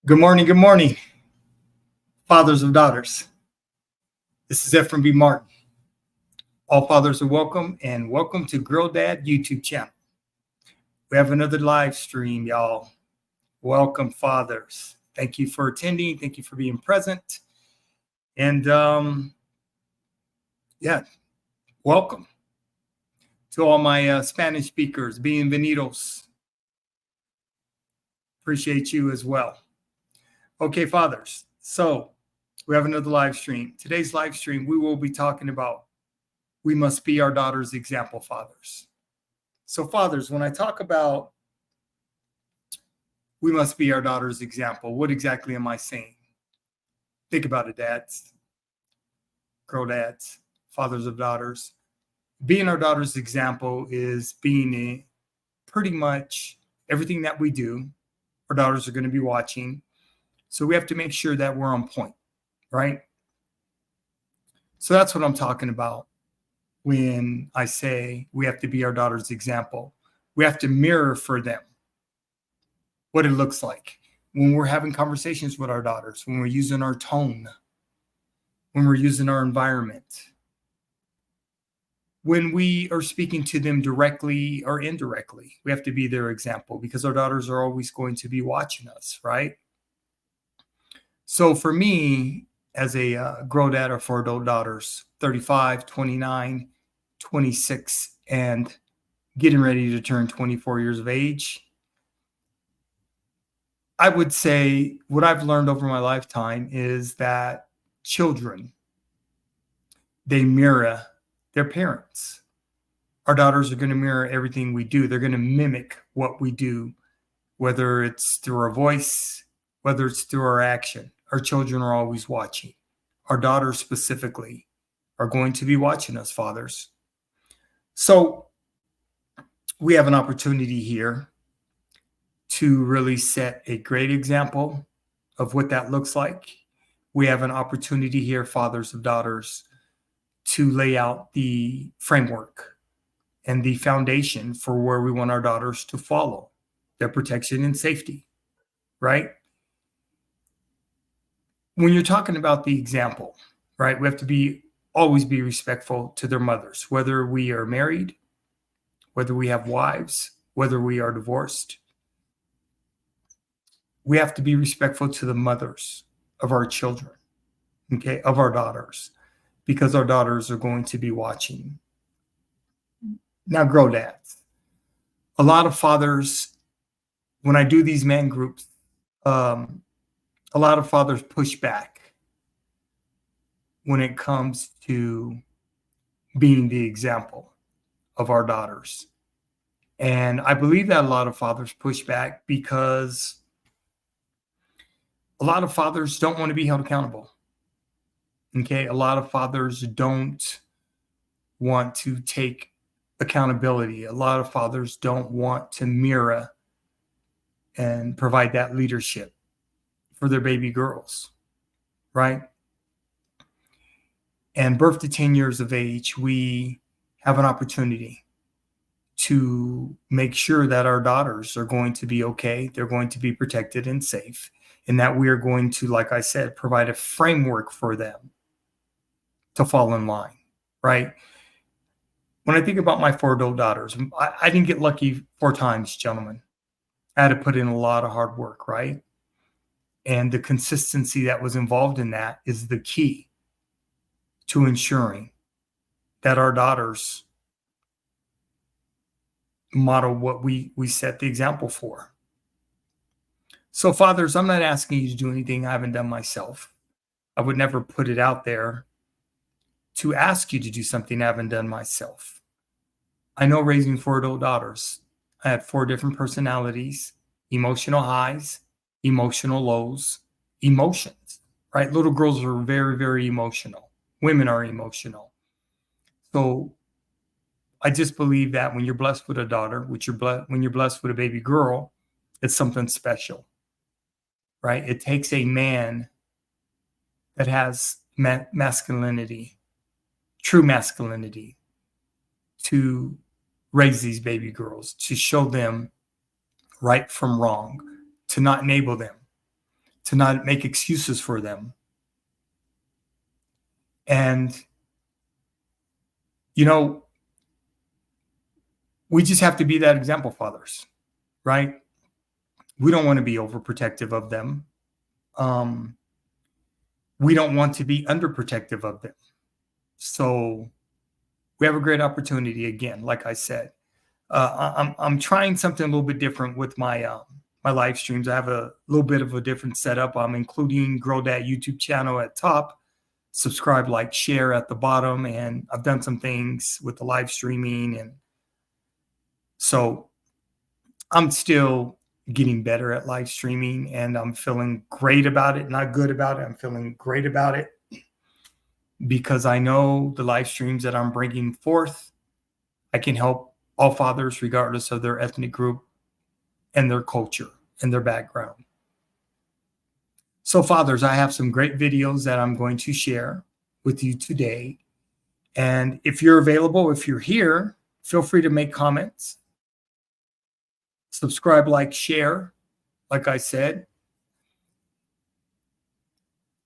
Good morning, fathers of daughters. This is Ephraim B. Martin. All fathers are welcome, and welcome to Girl Dad YouTube channel. We have another live stream, y'all. Welcome, fathers. Thank you for attending. Thank you for being present. And welcome to all my Spanish speakers. Bienvenidos. Appreciate you as well. Okay, fathers. So we have another live stream. Today's live stream, we will be talking about we must be our daughter's example, fathers. So, fathers, when I talk about we must be our daughter's example, what exactly am I saying? Think about it, dads, girl dads, fathers of daughters. Being our daughter's example is being pretty much everything that we do. Our daughters are going to be watching. So we have to make sure that we're on point, right? So that's what I'm talking about when I say we have to be our daughter's example. We have to mirror for them what it looks like when we're having conversations with our daughters, when we're using our tone, when we're using our environment, when we are speaking to them directly or indirectly. We have to be their example because our daughters are always going to be watching us, right? So for me, as a girl dad of 4 adult daughters, 35, 29, 26, and getting ready to turn 24 years of age, I would say what I've learned over my lifetime is that children, they mirror their parents. Our daughters are going to mirror everything we do. They're going to mimic what we do, whether it's through our voice, whether it's through our action. Our children are always watching. Our daughters specifically are going to be watching us, fathers. So we have an opportunity here to really set a great example of what that looks like. We have an opportunity here, fathers of daughters, to lay out the framework and the foundation for where we want our daughters to follow their protection and safety, right? When you're talking about the example, right, we have to always be respectful to their mothers, whether we are married, whether we have wives, whether we are divorced. We have to be respectful to the mothers of our children, okay, of our daughters, because our daughters are going to be watching. Now, girl dads, a lot of fathers, when I do these man groups, a lot of fathers push back when it comes to being the example of our daughters. And I believe that a lot of fathers push back because a lot of fathers don't want to be held accountable. Okay, a lot of fathers don't want to take accountability. A lot of fathers don't want to mirror and provide that leadership for their baby girls, right? And birth to 10 years of age, we have an opportunity to make sure that our daughters are going to be okay. They're going to be protected and safe, and that we are going to, like I said, provide a framework for them to fall in line, right? When I think about my 4 adult daughters, I didn't get lucky 4 times, gentlemen. I had to put in a lot of hard work, right? And the consistency that was involved in that is the key to ensuring that our daughters model what we set the example for. So, fathers, I'm not asking you to do anything I haven't done myself. I would never put it out there to ask you to do something I haven't done myself. I know raising 4 adult daughters, I had 4 different personalities, emotional highs, emotional lows, emotions, right? Little girls are very, very emotional. Women are emotional. So I just believe that when you're blessed with a daughter, when you're blessed with a baby girl, it's something special, right? It takes a man that has masculinity, true masculinity, to raise these baby girls, to show them right from wrong, to not enable them, to not make excuses for them. And, you know, we just have to be that example, fathers, right? We don't want to be overprotective of them. We don't want to be underprotective of them. So we have a great opportunity again, like I said. I'm trying something a little bit different with my my live streams. I have a little bit of a different setup. I'm including Grow That YouTube channel at top, subscribe, like, share at the bottom, and I've done some things with the live streaming, and so I'm still getting better at live streaming, and I'm feeling great about it. Not good about it. I'm feeling great about it because I know the live streams that I'm bringing forth, I can help all fathers regardless of their ethnic group and their culture and their background. So fathers, I have some great videos that I'm going to share with you today. And if you're available, if you're here, feel free to make comments, subscribe, like, share, like I said.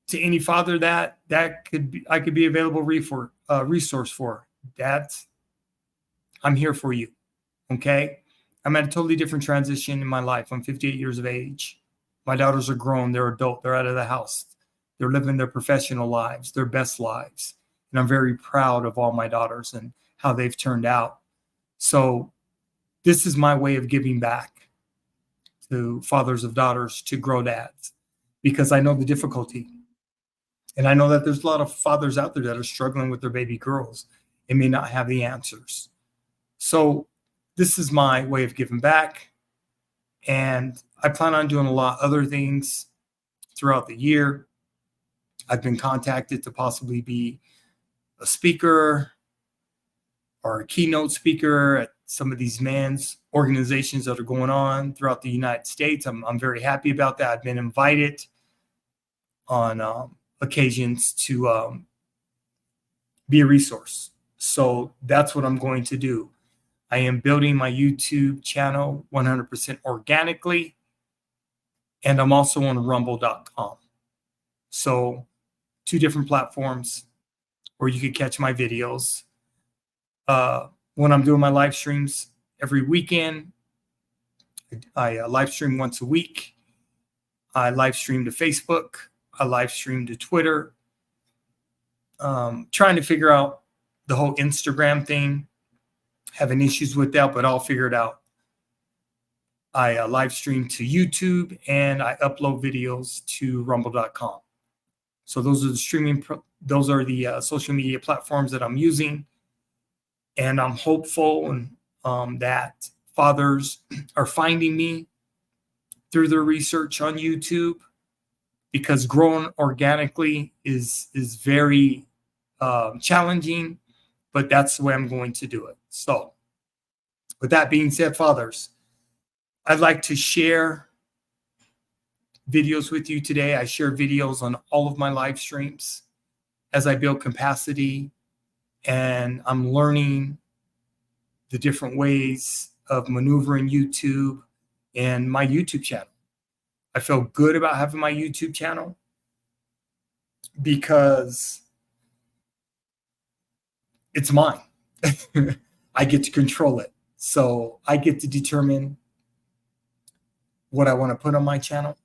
To any father that could be, I could be available resource for that. I'm here for you. Okay. I'm at a totally different transition in my life. I'm 58 years of age. My daughters are grown. They're adult. They're out of the house. They're living their professional lives, their best lives. And I'm very proud of all my daughters and how they've turned out. So this is my way of giving back to fathers of daughters, to grow dads, because I know the difficulty. And I know that there's a lot of fathers out there that are struggling with their baby girls and may not have the answers. So this is my way of giving back. And I plan on doing a lot of other things throughout the year. I've been contacted to possibly be a speaker or a keynote speaker at some of these men's organizations that are going on throughout the United States. I'm very happy about that. I've been invited on occasions to be a resource. So that's what I'm going to do. I am building my YouTube channel 100% organically, and I'm also on rumble.com. So 2 different platforms where you could catch my videos. When I'm doing my live streams every weekend, I live stream once a week. I live stream to Facebook. I live stream to Twitter. Trying to figure out the whole Instagram thing. Having issues with that, but I'll figure it out. I live stream to YouTube, and I upload videos to rumble.com. So those are the social media platforms that I'm using. And I'm hopeful that fathers are finding me through their research on YouTube, because growing organically is very challenging, but that's the way I'm going to do it. So with that being said, fathers, I'd like to share videos with you today. I share videos on all of my live streams as I build capacity, and I'm learning the different ways of maneuvering YouTube and my YouTube channel. I feel good about having my YouTube channel because it's mine. I get to control it. So I get to determine what I want to put on my channel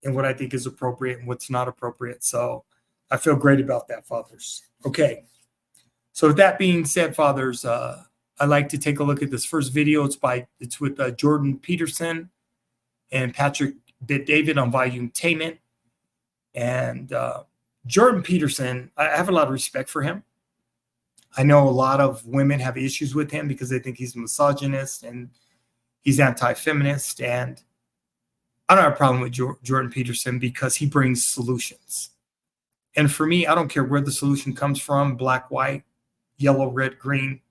and what I think is appropriate and what's not appropriate. So I feel great about that, fathers. Okay. So with that being said, fathers, I'd like to take a look at this first video. It's with Jordan Peterson and Patrick David on Volumetainment. And Jordan Peterson, I have a lot of respect for him. I know a lot of women have issues with him because they think he's misogynist and he's anti-feminist. And I don't have a problem with Jordan Peterson because he brings solutions. And for me, I don't care where the solution comes from, black, white, yellow, red, green,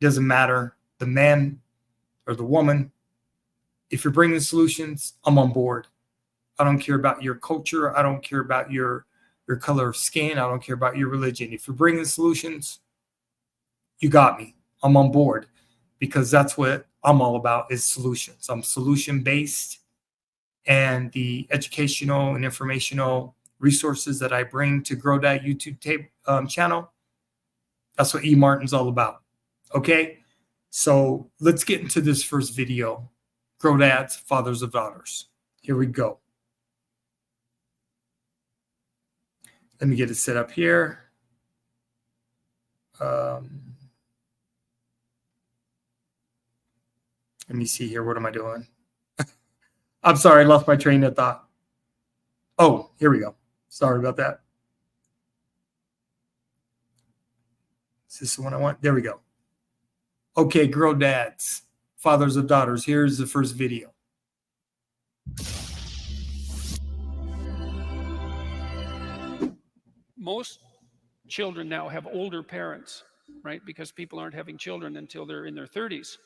doesn't matter. The man or the woman, if you're bringing solutions, I'm on board. I don't care about your culture. I don't care about your color of skin. I don't care about your religion. If you're bringing solutions, you got me. I'm on board because that's what I'm all about, is solutions. I'm solution-based, and the educational and informational resources that I bring to grow that YouTube channel. That's what E. Martin's all about. Okay, so let's get into this first video. Grow Dads, Fathers of Daughters. Here we go. Let me get it set up here. Let me see here. What am I doing? I'm sorry, I lost my train of thought. Oh, here we go. Sorry about that. Is this the one I want? There we go. Okay, Grow Dads, Fathers of Daughters. Here's the first video. Most children now have older parents, right? Because people aren't having children until they're in their 30s.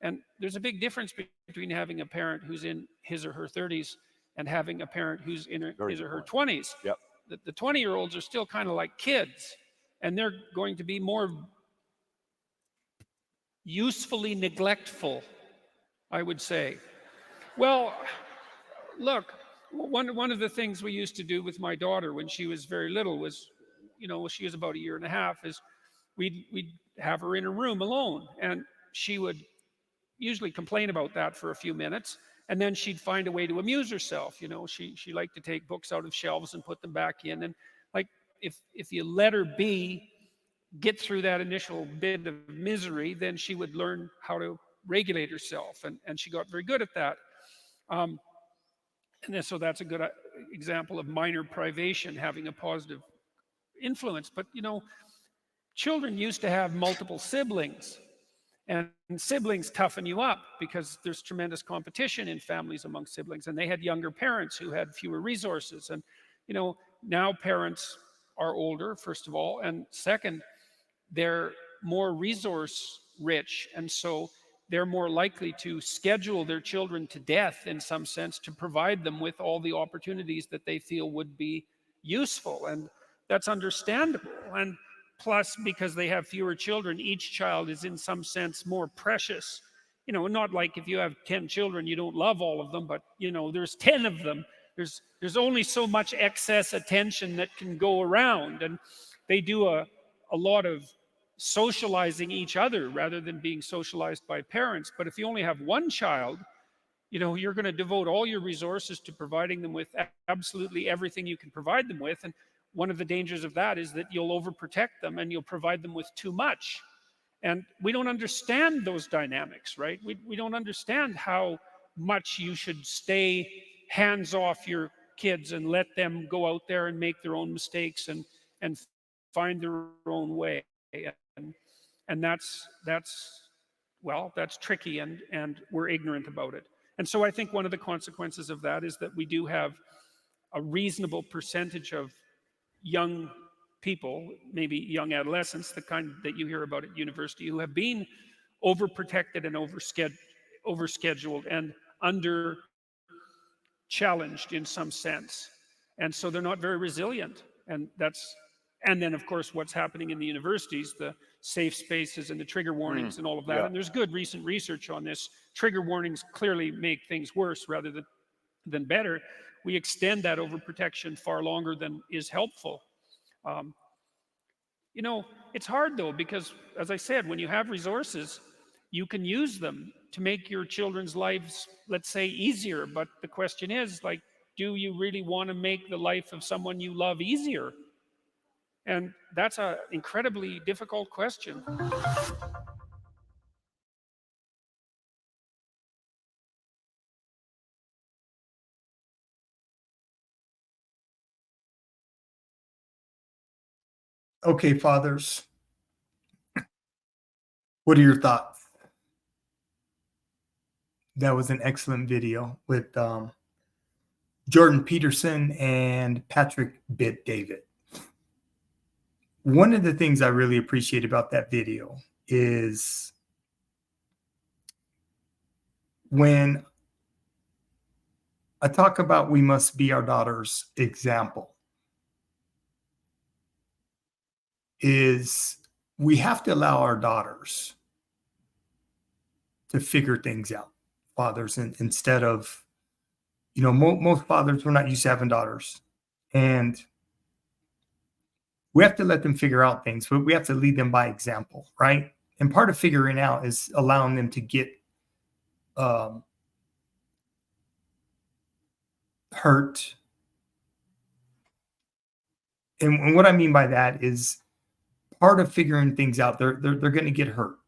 And there's a big difference between having a parent who's in his or her 30s and having a parent who's in his or her 20s. Yep. The 20-year-olds are still kind of like kids, and they're going to be more usefully neglectful, I would say. Well, look, one of the things we used to do with my daughter when she was very little was, she was about a year and a half, is we'd have her in a room alone, and she would usually complain about that for a few minutes, and then she'd find a way to amuse herself. She liked to take books out of shelves and put them back in, and like if you let her get through that initial bit of misery, then she would learn how to regulate herself, and she got very good at that. And so that's a good example of minor privation having a positive influence. But children used to have multiple siblings, and siblings toughen you up because there's tremendous competition in families among siblings, and they had younger parents who had fewer resources. And now parents are older, first of all, and second, they're more resource rich, and so they're more likely to schedule their children to death in some sense to provide them with all the opportunities that they feel would be useful. And that's understandable. And plus, because they have fewer children, each child is in some sense more precious. Not like if you have 10 children, you don't love all of them, but there's 10 of them. There's only so much excess attention that can go around, and they do a lot of socializing each other rather than being socialized by parents. But if you only have one child, you're going to devote all your resources to providing them with absolutely everything you can provide them with. And one of the dangers of that is that you'll overprotect them and you'll provide them with too much. And we don't understand those dynamics, right? We don't understand how much you should stay hands off your kids and let them go out there and make their own mistakes and find their own way. And that's tricky, and we're ignorant about it. And so I think one of the consequences of that is that we do have a reasonable percentage of young people, maybe young adolescents, the kind that you hear about at university, who have been overprotected and overscheduled and under challenged in some sense. And so they're not very resilient. And then, of course, what's happening in the universities, the safe spaces and the trigger warnings and all of that. Yeah. And there's good recent research on this. Trigger warnings clearly make things worse rather than better. We extend that overprotection far longer than is helpful. It's hard, though, because, as I said, when you have resources, you can use them to make your children's lives, let's say, easier. But the question is, do you really want to make the life of someone you love easier? And that's an incredibly difficult question. Okay, fathers, what are your thoughts? That was an excellent video with Jordan Peterson and Patrick Bet-David. One of the things I really appreciate about that video is when I talk about we must be our daughter's example, is we have to allow our daughters to figure things out, fathers, instead of most fathers, we're not used to having daughters. And we have to let them figure out things, but we have to lead them by example, right? And part of figuring out is allowing them to get um, hurt. And what I mean by that is part of figuring things out. They're going to get hurt,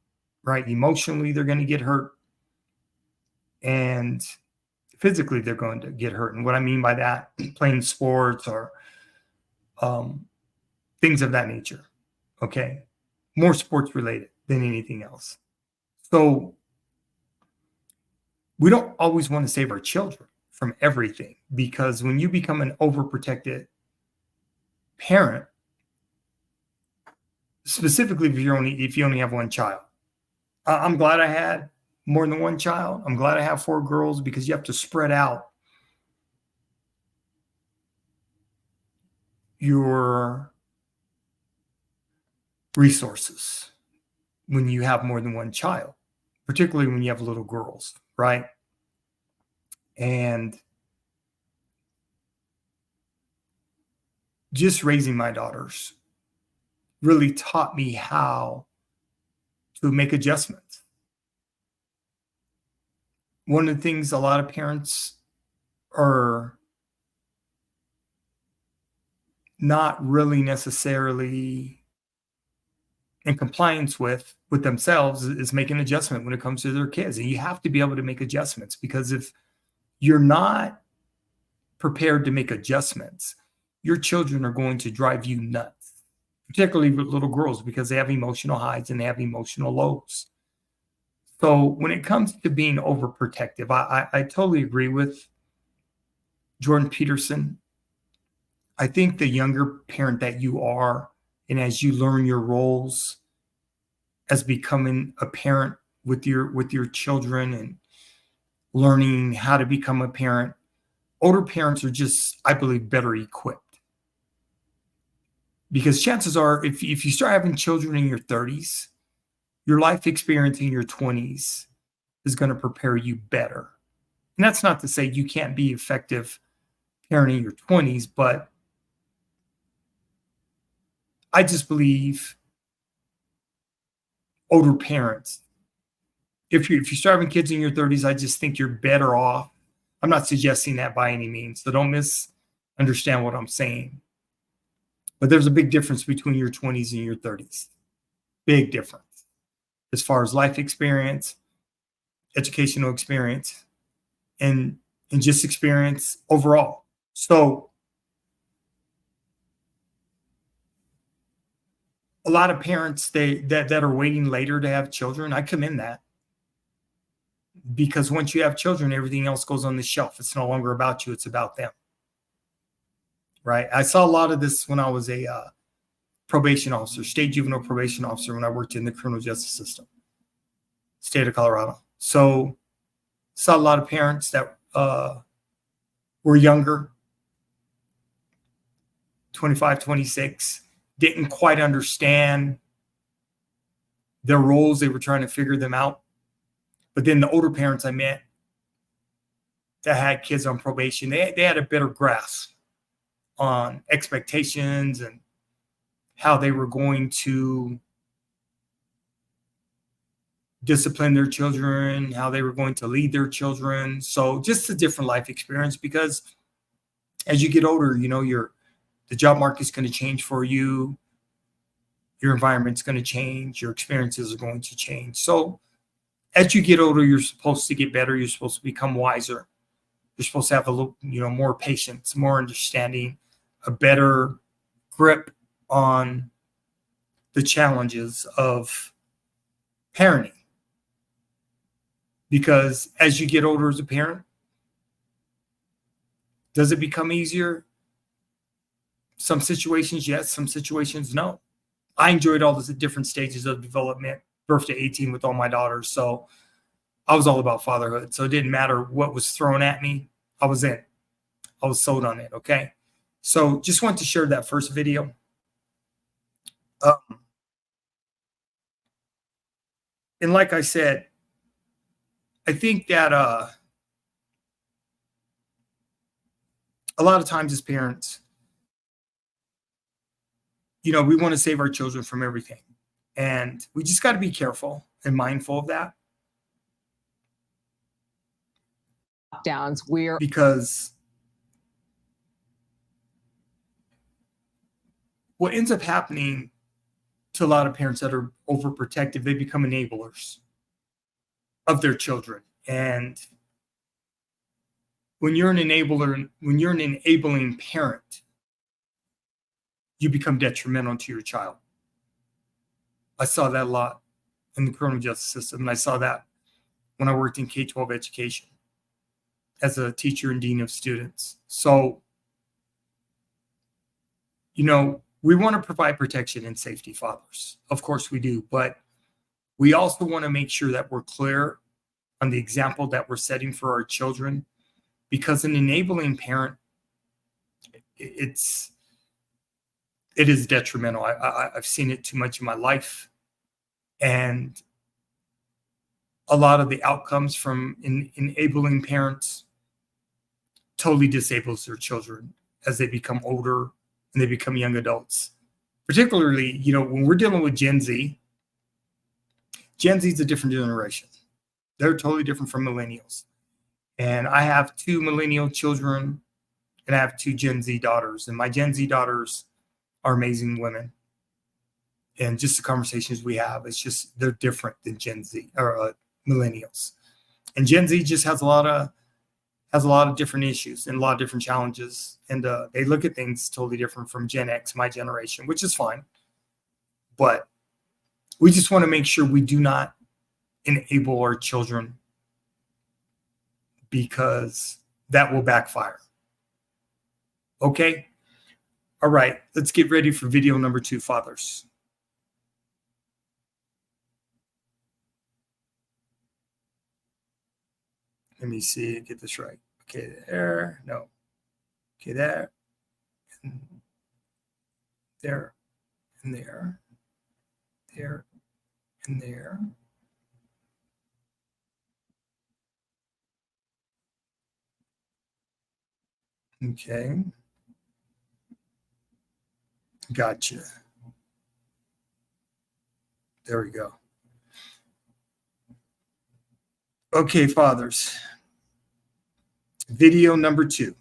right? Emotionally, they're going to get hurt, and physically, they're going to get hurt. And what I mean by that, playing sports or um, things of that nature. Okay, more sports related than anything else. So we don't always want to save our children from everything, because when you become an overprotected parent, specifically if you only have one child, I'm glad I had more than one child. I'm glad I have 4 girls, because you have to spread out your resources when you have more than one child, particularly when you have little girls, right? And just raising my daughters really taught me how to make adjustments. One of the things a lot of parents are not really necessarily in compliance with themselves is make an adjustment when it comes to their kids. And you have to be able to make adjustments, because if you're not prepared to make adjustments, your children are going to drive you nuts, particularly with little girls, because they have emotional highs and they have emotional lows. So when it comes to being overprotective, I totally agree with Jordan Peterson. I think the younger parent that you are, and as you learn your roles as becoming a parent with your children and learning how to become a parent, older parents are just, I believe, better equipped. Because chances are, if you start having children in your 30s, your life experience in your 20s is going to prepare you better. And that's not to say you can't be effective parenting in your 20s, but I just believe older parents, if you start having kids in your 30s, I just think you're better off. I'm not suggesting that by any means, so don't misunderstand what I'm saying. But there's a big difference between your 20s and your 30s. Big difference as far as life experience, educational experience, and just experience overall. So a lot of parents that are waiting later to have children, I commend that, because once you have children, everything else goes on the shelf. It's no longer about you; it's about them, right? I saw a lot of this when I was a probation officer, state juvenile probation officer, when I worked in the criminal justice system, state of Colorado. So saw a lot of parents that were younger, 25, 26, didn't quite understand their roles. They were trying to figure them out. But then the older parents I met that had kids on probation, they had a better grasp on expectations and how they were going to discipline their children, how they were going to lead their children. So just a different life experience, because as you get older, the job market's going to change for you. Your environment's going to change. Your experiences are going to change. So as you get older, you're supposed to get better. You're supposed to become wiser. You're supposed to have a little, more patience, more understanding, a better grip on the challenges of parenting. Because as you get older as a parent, does it become easier? Some situations, yes. Some situations, no. I enjoyed all the different stages of development, birth to 18 with all my daughters. So I was all about fatherhood. So it didn't matter what was thrown at me. I was in. I was sold on it. Okay. So just wanted to share that first video. And like I said, I think that a lot of times as parents, we want to save our children from everything. And we just got to be careful and mindful of that. Because what ends up happening to a lot of parents that are overprotective, they become enablers of their children. And when you're an enabling parent, you become detrimental to your child. I saw that a lot in the criminal justice system, and I saw that when I worked in K-12 education as a teacher and dean of students. So, we want to provide protection and safety, fathers. Of course we do, but we also want to make sure that we're clear on the example that we're setting for our children, because an enabling parent, it is detrimental. I've seen it too much in my life. And a lot of the outcomes from enabling parents totally disables their children as they become older and they become young adults. Particularly, when we're dealing with Gen Z is a different generation. They're totally different from millennials. And I have 2 millennial children and I have 2 Gen Z daughters. And my Gen Z daughters are amazing women. And just the conversations we have, it's just, they're different than Gen Z or millennials. And Gen Z just has a lot of different issues and a lot of different challenges. And they look at things totally different from Gen X, my generation, which is fine. But we just want to make sure we do not enable our children, because that will backfire. Okay? All right, let's get ready for video number 2, fathers. Let me see, get this right. Okay, there, no. Okay, there, and there, and there, there, and there. Okay. Gotcha. There we go. Okay, fathers. Video number 2.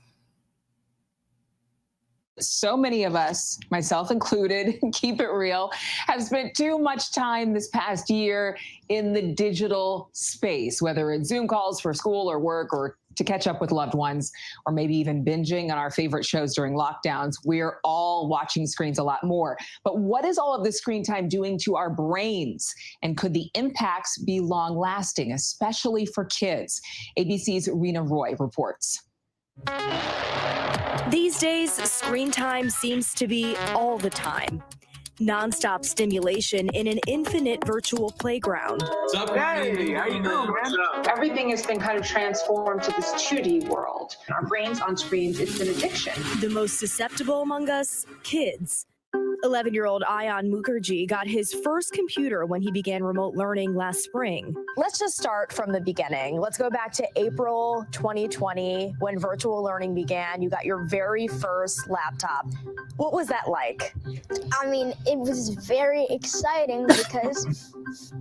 So many of us, myself included, keep it real, have spent too much time this past year in the digital space, whether it's Zoom calls for school or work or to catch up with loved ones, or maybe even binging on our favorite shows during lockdowns. We're all watching screens a lot more. But what is all of this screen time doing to our brains? And could the impacts be long lasting, especially for kids? ABC's Rena Roy reports. These days, screen time seems to be all the time. Nonstop stimulation in an infinite virtual playground. What's up? Hey, how you doing, man? Everything has been kind of transformed to this 2D world. Our brains on screens, it's an addiction. The most susceptible among us, kids. 11-year-old Ayan Mukherjee got his first computer when he began remote learning last spring. Let's just start from the beginning. Let's go back to April 2020 when virtual learning began. You got your very first laptop. What was that like? I mean, it was very exciting because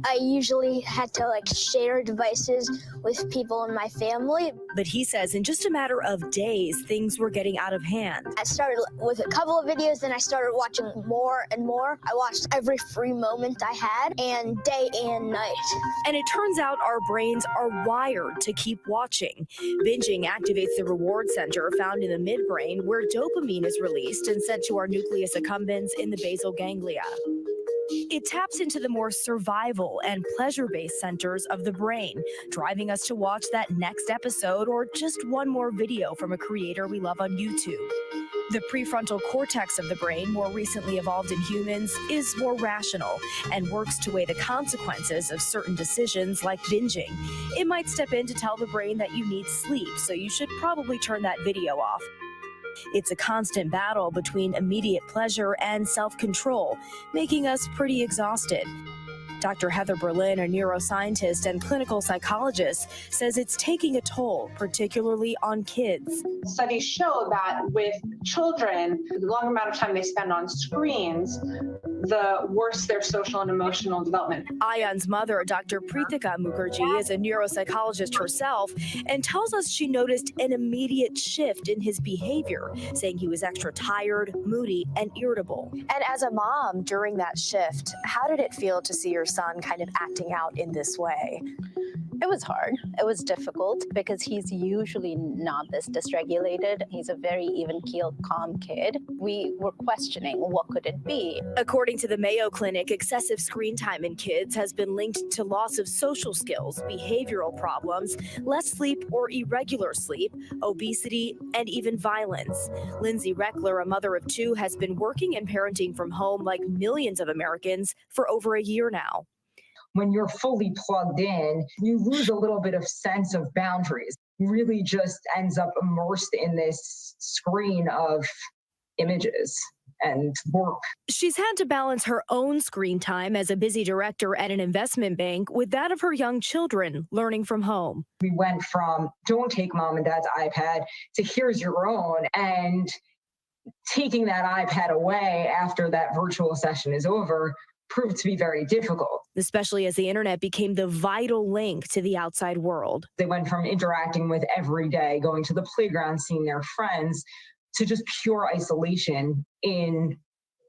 I usually had to share devices with people in my family. But he says in just a matter of days, things were getting out of hand. I started with a couple of videos, then I started watching more and more. I watched every free moment I had, and day and night. And it turns out our brains are wired to keep watching. Binging activates the reward center found in the midbrain, where dopamine is released and sent to our nucleus accumbens in the basal ganglia. It taps into the more survival and pleasure-based centers of the brain, driving us to watch that next episode or just one more video from a creator we love on YouTube. The prefrontal cortex of the brain, more recently evolved in humans, is more rational and works to weigh the consequences of certain decisions like binging. It might step in to tell the brain that you need sleep, so you should probably turn that video off. It's a constant battle between immediate pleasure and self-control, making us pretty exhausted. Dr. Heather Berlin, a neuroscientist and clinical psychologist, says it's taking a toll, particularly on kids. Studies show that with children, the longer amount of time they spend on screens, the worse their social and emotional development. Ayan's mother, Dr. Preetika Mukherjee, is a neuropsychologist herself and tells us she noticed an immediate shift in his behavior, saying he was extra tired, moody, and irritable. And as a mom, during that shift, how did it feel to see your son kind of acting out in this way? It was hard. It was difficult because he's usually not this dysregulated. He's a very even-keeled, calm kid. We were questioning what could it be. According to the Mayo Clinic, excessive screen time in kids has been linked to loss of social skills, behavioral problems, less sleep or irregular sleep, obesity, and even violence. Lindsay Reckler, a mother of two, has been working and parenting from home like millions of Americans for over a year now. When you're fully plugged in, you lose a little bit of sense of boundaries. Really just ends up immersed in this screen of images and work. She's had to balance her own screen time as a busy director at an investment bank with that of her young children learning from home. We went from don't take mom and dad's iPad to here's your own, and taking that iPad away after that virtual session is over proved to be very difficult. Especially as the internet became the vital link to the outside world. They went from interacting with every day, going to the playground, seeing their friends, to just pure isolation in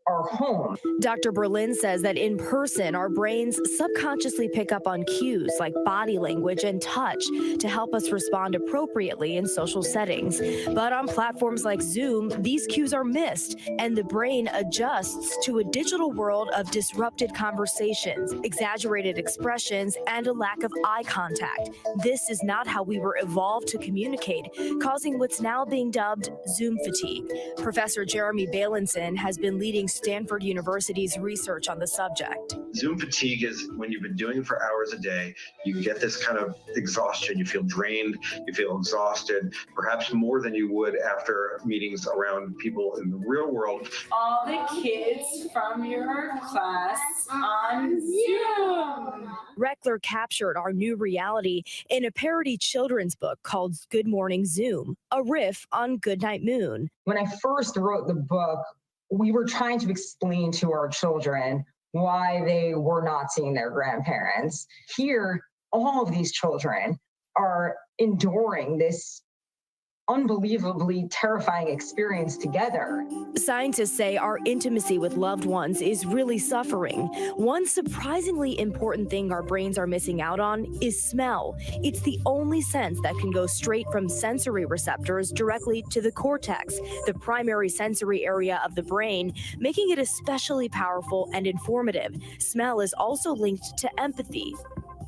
our home. Dr. Berlin says that in person, our brains subconsciously pick up on cues like body language and touch to help us respond appropriately in social settings. But on platforms like Zoom, these cues are missed, and the brain adjusts to a digital world of disrupted conversations, exaggerated expressions, and a lack of eye contact. This is not how we were evolved to communicate, causing what's now being dubbed Zoom fatigue. Professor Jeremy Bailenson has been leading Stanford University's research on the subject. Zoom fatigue is when you've been doing it for hours a day, you get this kind of exhaustion. You feel drained, you feel exhausted, perhaps more than you would after meetings around people in the real world. All the kids from your class on Zoom. Reckler captured our new reality in a parody children's book called Good Morning Zoom, a riff on Goodnight Moon. When I first wrote the book, we were trying to explain to our children why they were not seeing their grandparents. Here, all of these children are enduring this unbelievably terrifying experience together. Scientists say our intimacy with loved ones is really suffering. One surprisingly important thing our brains are missing out on is smell. It's the only sense that can go straight from sensory receptors directly to the cortex, the primary sensory area of the brain, making it especially powerful and informative. Smell is also linked to empathy.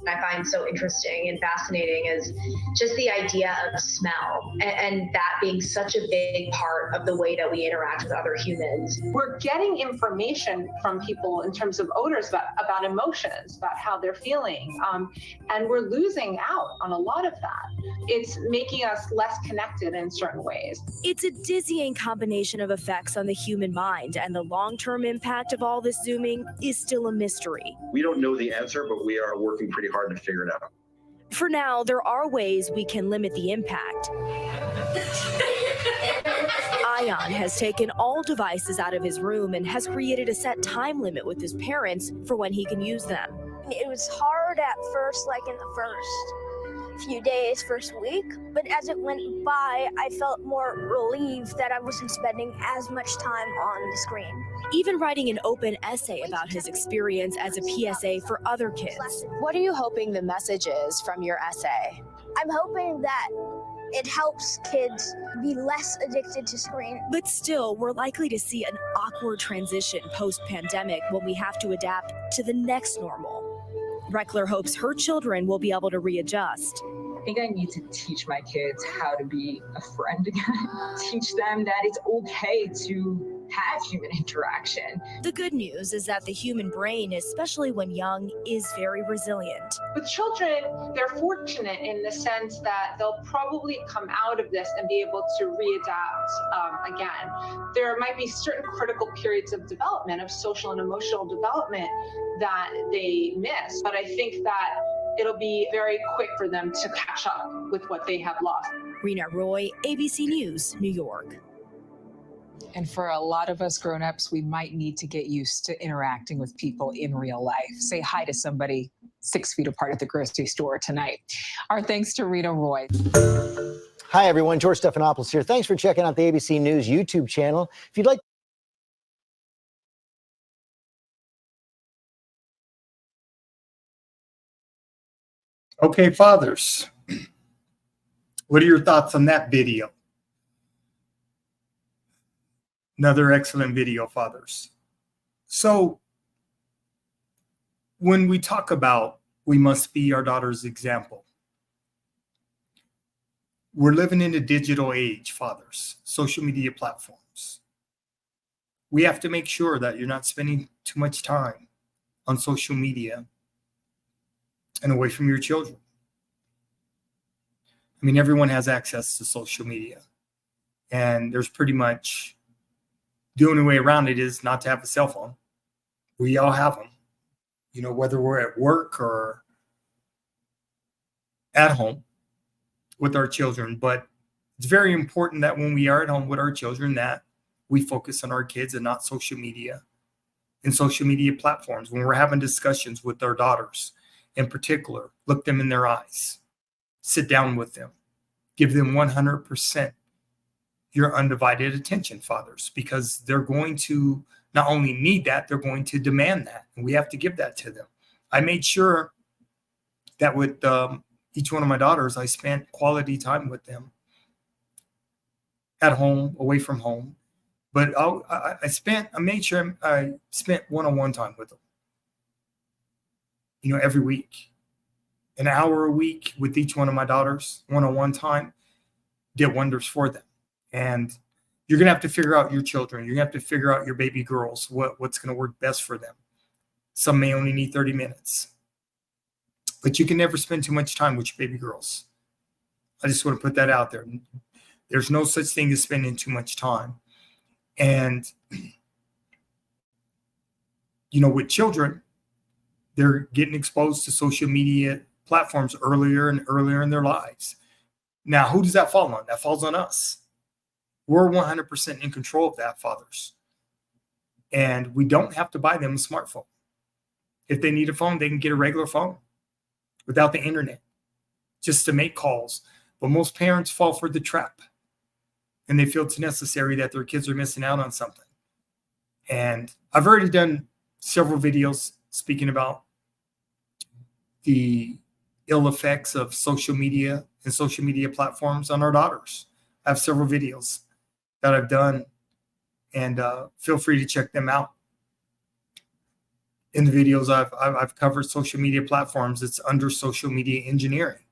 I find so interesting and fascinating is just the idea of smell and that being such a big part of the way that we interact with other humans. We're getting information from people in terms of odors about emotions, about how they're feeling, and we're losing out on a lot of that. It's making us less connected in certain ways. It's a dizzying combination of effects on the human mind, and the long-term impact of all this Zooming is still a mystery. We don't know the answer, but we are working pretty hard to figure it out. For now, there are ways we can limit the impact. Ayan has taken all devices out of his room and has created a set time limit with his parents for when he can use them. It was hard at first, like in the first few days, first week, but as it went by, I felt more relieved that I wasn't spending as much time on the screen. Even writing an open essay about his experience as a PSA for other kids. What are you hoping the message is from your essay? I'm hoping that it helps kids be less addicted to screen. But still, we're likely to see an awkward transition post-pandemic when we have to adapt to the next normal. Reckler hopes her children will be able to readjust. I think I need to teach my kids how to be a friend again. Teach them that it's okay to have human interaction. The good news is that the human brain, especially when young, is very resilient. With children, they're fortunate in the sense that they'll probably come out of this and be able to readapt again. There might be certain critical periods of development, of social and emotional development, that they miss. But I think that it'll be very quick for them to catch up with what they have lost. Rena Roy, ABC News, New York. And for a lot of us grown-ups, we might need to get used to interacting with people in real life. Say hi to somebody 6 feet apart at the grocery store tonight. Our thanks to Rena Roy. Hi, everyone. George Stephanopoulos here. Thanks for checking out the ABC News YouTube channel. If you'd like Okay, fathers, what are your thoughts on that video? Another excellent video, fathers. So when we talk about we must be our daughter's example, we're living in a digital age, fathers, social media platforms. We have to make sure that you're not spending too much time on social media and away from your children. I mean, everyone has access to social media, and there's pretty much the only way around it is not to have a cell phone. We all have them, you know, whether we're at work or at home with our children. But it's very important that when we are at home with our children, that we focus on our kids and not social media and social media platforms. When we're having discussions with our daughters in particular, look them in their eyes, sit down with them, give them 100% your undivided attention, fathers, because they're going to not only need that, they're going to demand that. And we have to give that to them. I made sure that with each one of my daughters, I spent quality time with them at home, away from home. But I made sure I spent one-on-one time with them, you know, every week. An hour a week with each one of my daughters, one-on-one time, did wonders for them. And you're going to have to figure out your children. You're going to have to figure out your baby girls, what's going to work best for them. Some may only need 30 minutes. But you can never spend too much time with your baby girls. I just want to put that out there. There's no such thing as spending too much time. And, you know, with children, they're getting exposed to social media platforms earlier and earlier in their lives. Now, who does that fall on? That falls on us. We're 100% in control of that, fathers. And we don't have to buy them a smartphone. If they need a phone, they can get a regular phone without the internet just to make calls. But most parents fall for the trap, and they feel it's necessary that their kids are missing out on something. And I've already done several videos speaking about the ill effects of social media and social media platforms on our daughters. I have several videos that I've done, and feel free to check them out. In the videos I've covered social media platforms. It's under social media engineering,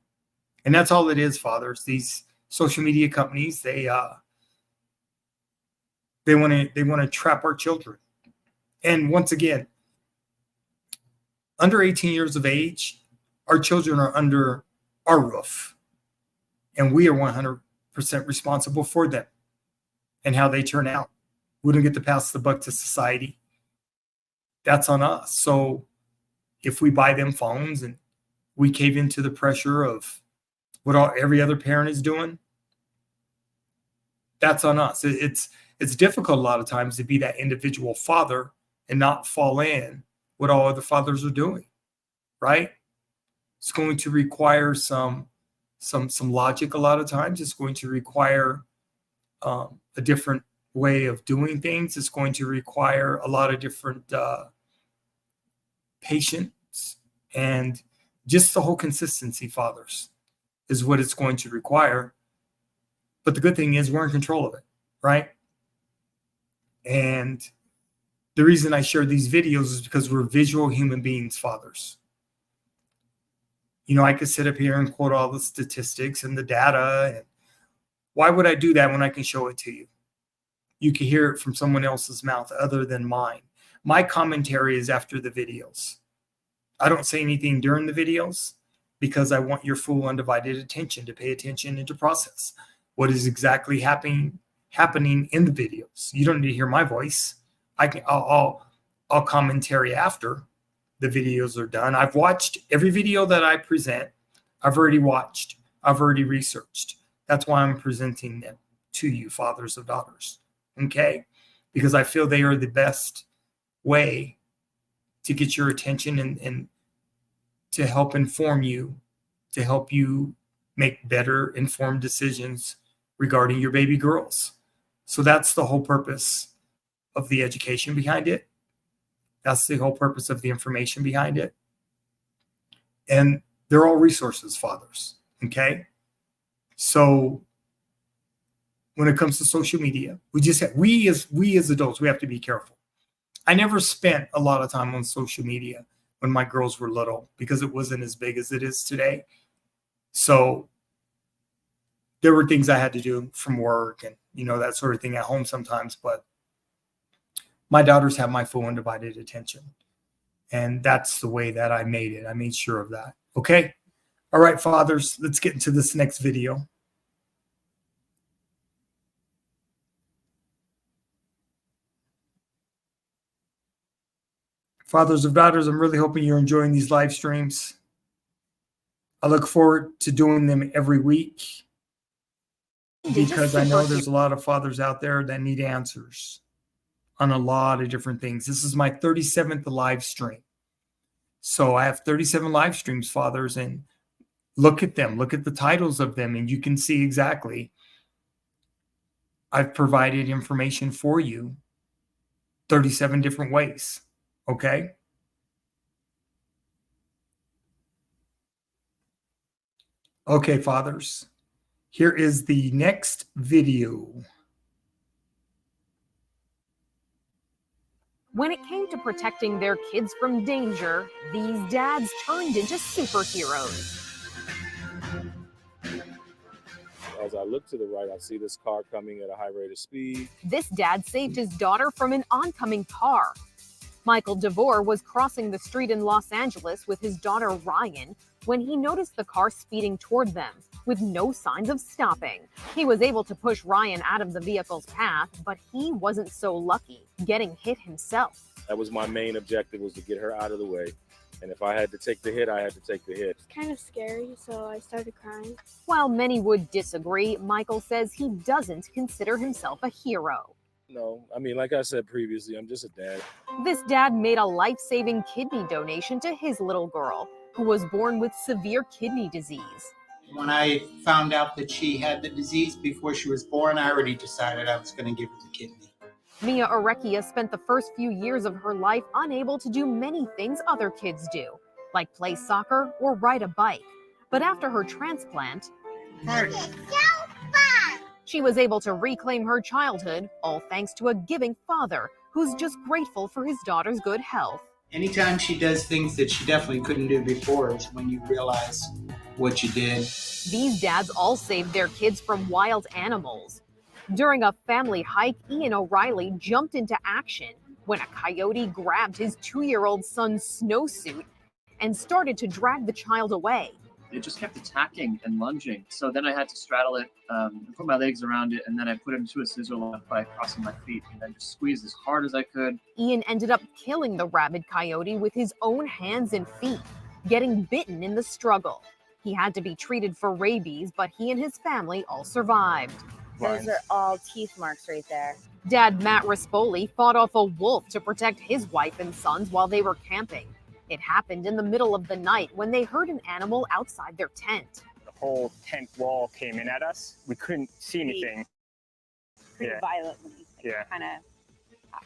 and that's all it is, fathers. These social media companies, they want to trap our children. And once again, under 18 years of age, our children are under our roof, and we are 100% responsible for them and how they turn out. We don't get to pass the buck to society. That's on us. So if we buy them phones and we cave into the pressure of what every other parent is doing, that's on us. It's difficult a lot of times to be that individual father and not fall in what all other fathers are doing, right? It's going to require some logic a lot of times. It's going to require a different way of doing things. It's going to require a lot of different patience, and just the whole consistency, fathers, is what it's going to require. But the good thing is we're in control of it, right? And the reason I share these videos is because we're visual human beings, fathers. You know, I could sit up here and quote all the statistics and the data. And why would I do that when I can show it to you? you can hear it from someone else's mouth other than mine. My commentary is after the videos. I don't say anything during the videos because I want your full undivided attention, to pay attention and to process what is exactly happening in the videos. You don't need to hear my voice. I'll commentary after the videos are done. I've watched every video that I present. I've already watched. I've already researched. That's why I'm presenting them to you, fathers of daughters. Okay? Because I feel they are the best way to get your attention and to help inform you, to help you make better informed decisions regarding your baby girls. So that's the whole purpose of the education behind it. That's the whole purpose of the information behind it. And they're all resources, fathers. Okay? So when it comes to social media, we as adults, we have to be careful. I never spent a lot of time on social media when my girls were little because it wasn't as big as it is today. So there were things I had to do from work and, that sort of thing at home sometimes, but my daughters have my full undivided attention. And that's the way that I made it. I made sure of that. Okay. All right, fathers, let's get into this next video. Fathers of daughters, I'm really hoping you're enjoying these live streams. I look forward to doing them every week because I know there's a lot of fathers out there that need answers on a lot of different things. This is my 37th live stream. So I have 37 live streams, fathers, and look at them. Look at the titles of them, and you can see exactly I've provided information for you 37 different ways. Okay? Okay, fathers. Here is the next video. When it came to protecting their kids from danger, these dads turned into superheroes. As I look to the right, I see this car coming at a high rate of speed. This dad saved his daughter from an oncoming car. Michael DeVore was crossing the street in Los Angeles with his daughter Ryan when he noticed the car speeding toward them with no signs of stopping. He was able to push Ryan out of the vehicle's path, but he wasn't so lucky, getting hit himself. That was my main objective, was to get her out of the way. And if I had to take the hit, I had to take the hit. It's kind of scary, so I started crying. While many would disagree, Michael says he doesn't consider himself a hero. No, I mean, like I said previously, I'm just a dad. This dad made a life-saving kidney donation to his little girl, who was born with severe kidney disease. When I found out that she had the disease before she was born, I already decided I was going to give her the kidney. Mia Orekia spent the first few years of her life unable to do many things other kids do, like play soccer or ride a bike. But after her transplant, she was able to reclaim her childhood, all thanks to a giving father who's just grateful for his daughter's good health. Anytime she does things that she definitely couldn't do before is when you realize what you did. These dads all saved their kids from wild animals. During a family hike, Ian O'Reilly jumped into action when a coyote grabbed his 2-year-old son's snowsuit and started to drag the child away. It just kept attacking and lunging. So then I had to straddle it, put my legs around it, and then I put it into a scissor lift by crossing my feet and then just squeezed as hard as I could. Ian ended up killing the rabid coyote with his own hands and feet, getting bitten in the struggle. He had to be treated for rabies, but he and his family all survived. Those are all teeth marks right there. Dad Matt Rispoli fought off a wolf to protect his wife and sons while they were camping. It happened in the middle of the night when they heard an animal outside their tent. The whole tent wall came in at us. We couldn't see anything. Pretty violently. Yeah. Kind of.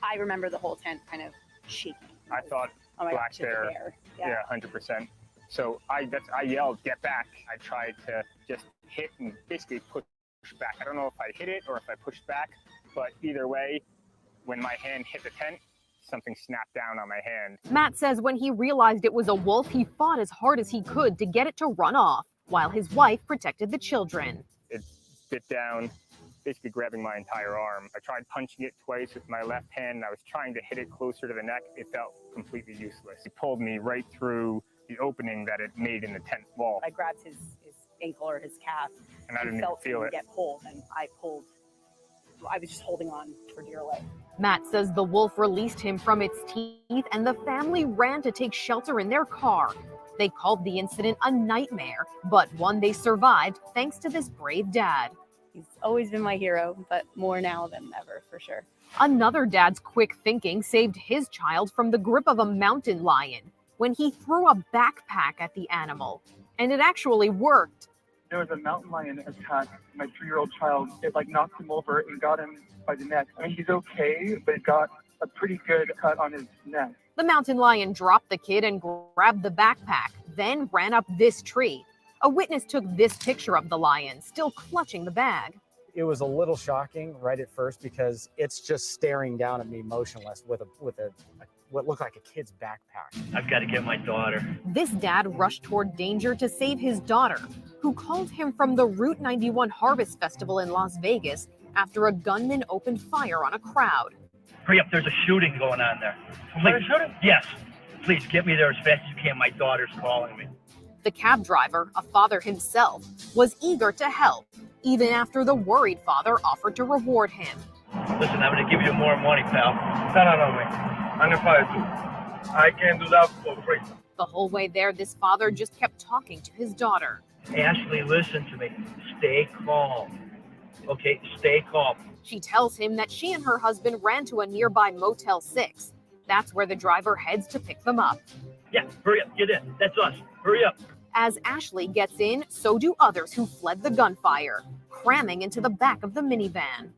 I remember the whole tent kind of shaking. I thought oh my black gosh, it's a bear. Yeah. 100%. So I yelled, "Get back!" I tried to just hit and basically push back. I don't know if I hit it or if I pushed back, but either way, when my hand hit the tent, something snapped down on my hand. Matt says when he realized it was a wolf, he fought as hard as he could to get it to run off, while his wife protected the children. It bit down, basically grabbing my entire arm. I tried punching it twice with my left hand, and I was trying to hit it closer to the neck. It felt completely useless. He pulled me right through the opening that it made in the tent wall. I grabbed his ankle or his calf, and I didn't felt feel him it. get pulled, and I was just holding on for dear life. Matt says the wolf released him from its teeth and the family ran to take shelter in their car. They called the incident a nightmare, but one they survived thanks to this brave dad. He's always been my hero, but more now than ever, for sure. Another dad's quick thinking saved his child from the grip of a mountain lion when he threw a backpack at the animal. And it actually worked. There was a mountain lion attack my 3-year-old child. It knocked him over and got him by the neck. I mean, he's okay, but it got a pretty good cut on his neck. The mountain lion dropped the kid and grabbed the backpack, then ran up this tree. A witness took this picture of the lion, still clutching the bag. It was a little shocking right at first because it's just staring down at me motionless with what looked like a kid's backpack. I've got to get my daughter. This dad rushed toward danger to save his daughter, who called him from the Route 91 Harvest Festival in Las Vegas after a gunman opened fire on a crowd. Hurry up, there's a shooting going on there. Please. Shooting? Yes. Please get me there as fast as you can. My daughter's calling me. The cab driver, a father himself, was eager to help, even after the worried father offered to reward him. Listen, I'm going to give you more money, pal. No, wait. I'm going to fire too. I can't do that for free. The whole way there, this father just kept talking to his daughter. Ashley, listen to me. Stay calm. Okay, stay calm. She tells him that she and her husband ran to a nearby Motel 6. That's where the driver heads to pick them up. Yeah, hurry up, get in. That's us. Hurry up. As Ashley gets in, so do others who fled the gunfire, cramming into the back of the minivan.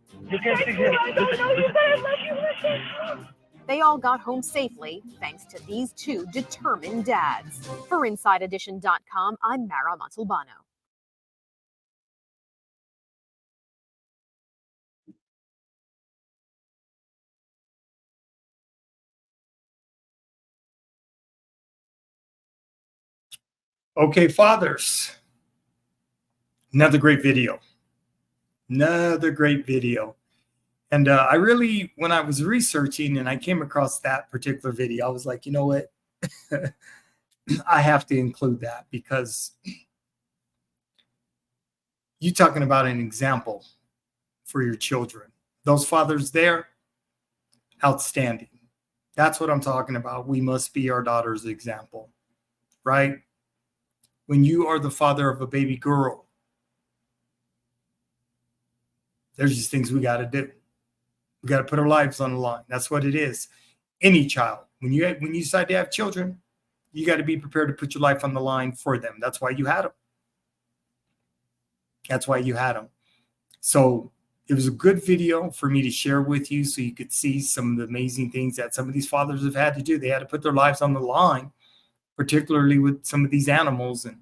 They all got home safely, thanks to these two determined dads. For InsideEdition.com, I'm Mara Montalbano. Okay, fathers. Another great video. Another great video. And I really, when I was researching and I came across that particular video, I was like, you know what? I have to include that because you're talking about an example for your children. Those fathers there, outstanding. That's what I'm talking about. We must be our daughter's example, right? When you are the father of a baby girl, there's just things we got to do. We got to put our lives on the line. That's what it is. Any child, when you decide to have children, you got to be prepared to put your life on the line for them. That's why you had them. That's why you had them. So it was a good video for me to share with you so you could see some of the amazing things that some of these fathers have had to do. They had to put their lives on the line, particularly with some of these animals. And,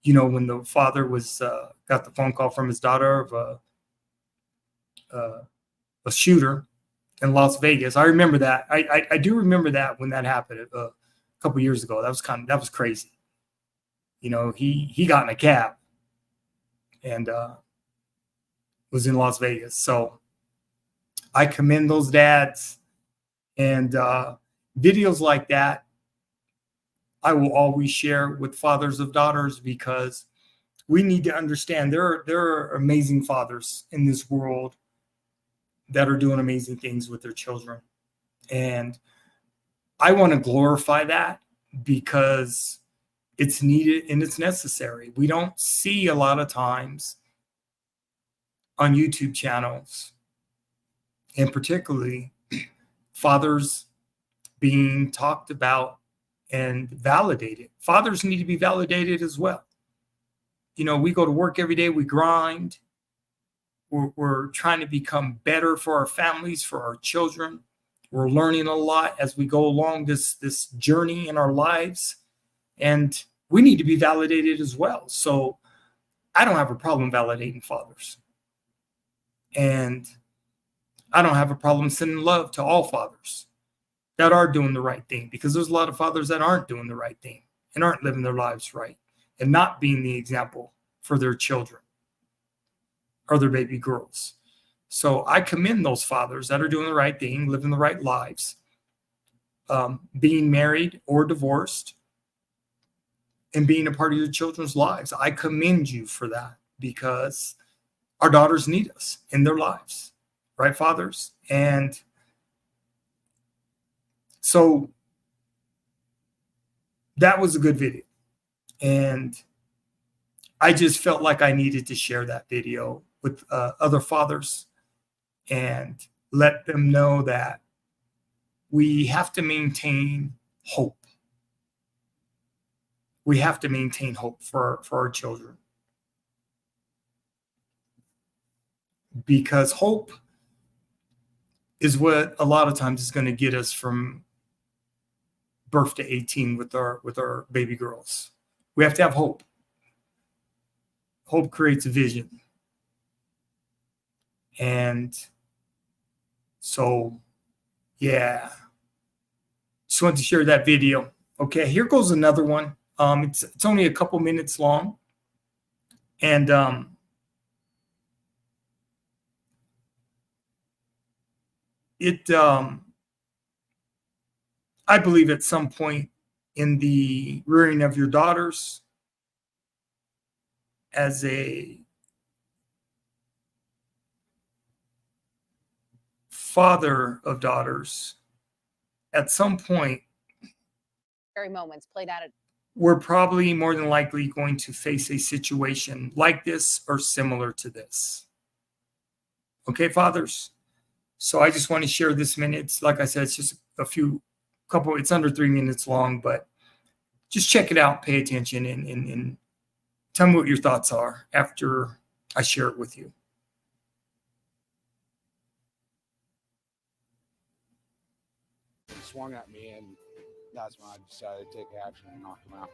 you know, when the father was got the phone call from his daughter of a shooter in Las Vegas. I remember that. I do remember that when that happened a couple years ago. That was crazy. You know, he got in a cab and was in Las Vegas. So I commend those dads, and videos like that I will always share with fathers of daughters, because we need to understand there are amazing fathers in this world that are doing amazing things with their children. And I want to glorify that because it's needed and it's necessary. We don't see a lot of times on YouTube channels, and particularly fathers being talked about and validated. Fathers need to be validated as well. You know, we go to work every day, we grind. We're trying to become better for our families, for our children. We're learning a lot as we go along this journey in our lives. And we need to be validated as well. So I don't have a problem validating fathers. And I don't have a problem sending love to all fathers that are doing the right thing, because there's a lot of fathers that aren't doing the right thing and aren't living their lives right and not being the example for their children. are their baby girls. So I commend those fathers that are doing the right thing, living the right lives, being married or divorced, and being a part of your children's lives. I commend you for that, because our daughters need us in their lives, right, fathers? And so that was a good video. And I just felt like I needed to share that video with other fathers and let them know that we have to maintain hope. We have to maintain hope for our children. Because hope is what a lot of times is going to get us from birth to 18 with our baby girls. We have to have hope. Hope creates a vision. And so, yeah, just wanted to share that video. Okay, here goes another one. It's only a couple minutes long. And I believe at some point in the rearing of your daughters, as a father of daughters, at some point, Scary moments played out at we're probably more than likely going to face a situation like this or similar to this. Okay, fathers? So I just want to share this minute. Like I said, it's just it's under 3 minutes long, but just check it out, pay attention, and tell me what your thoughts are after I share it with you. He swung at me, and that's when I decided to take action and knock him out.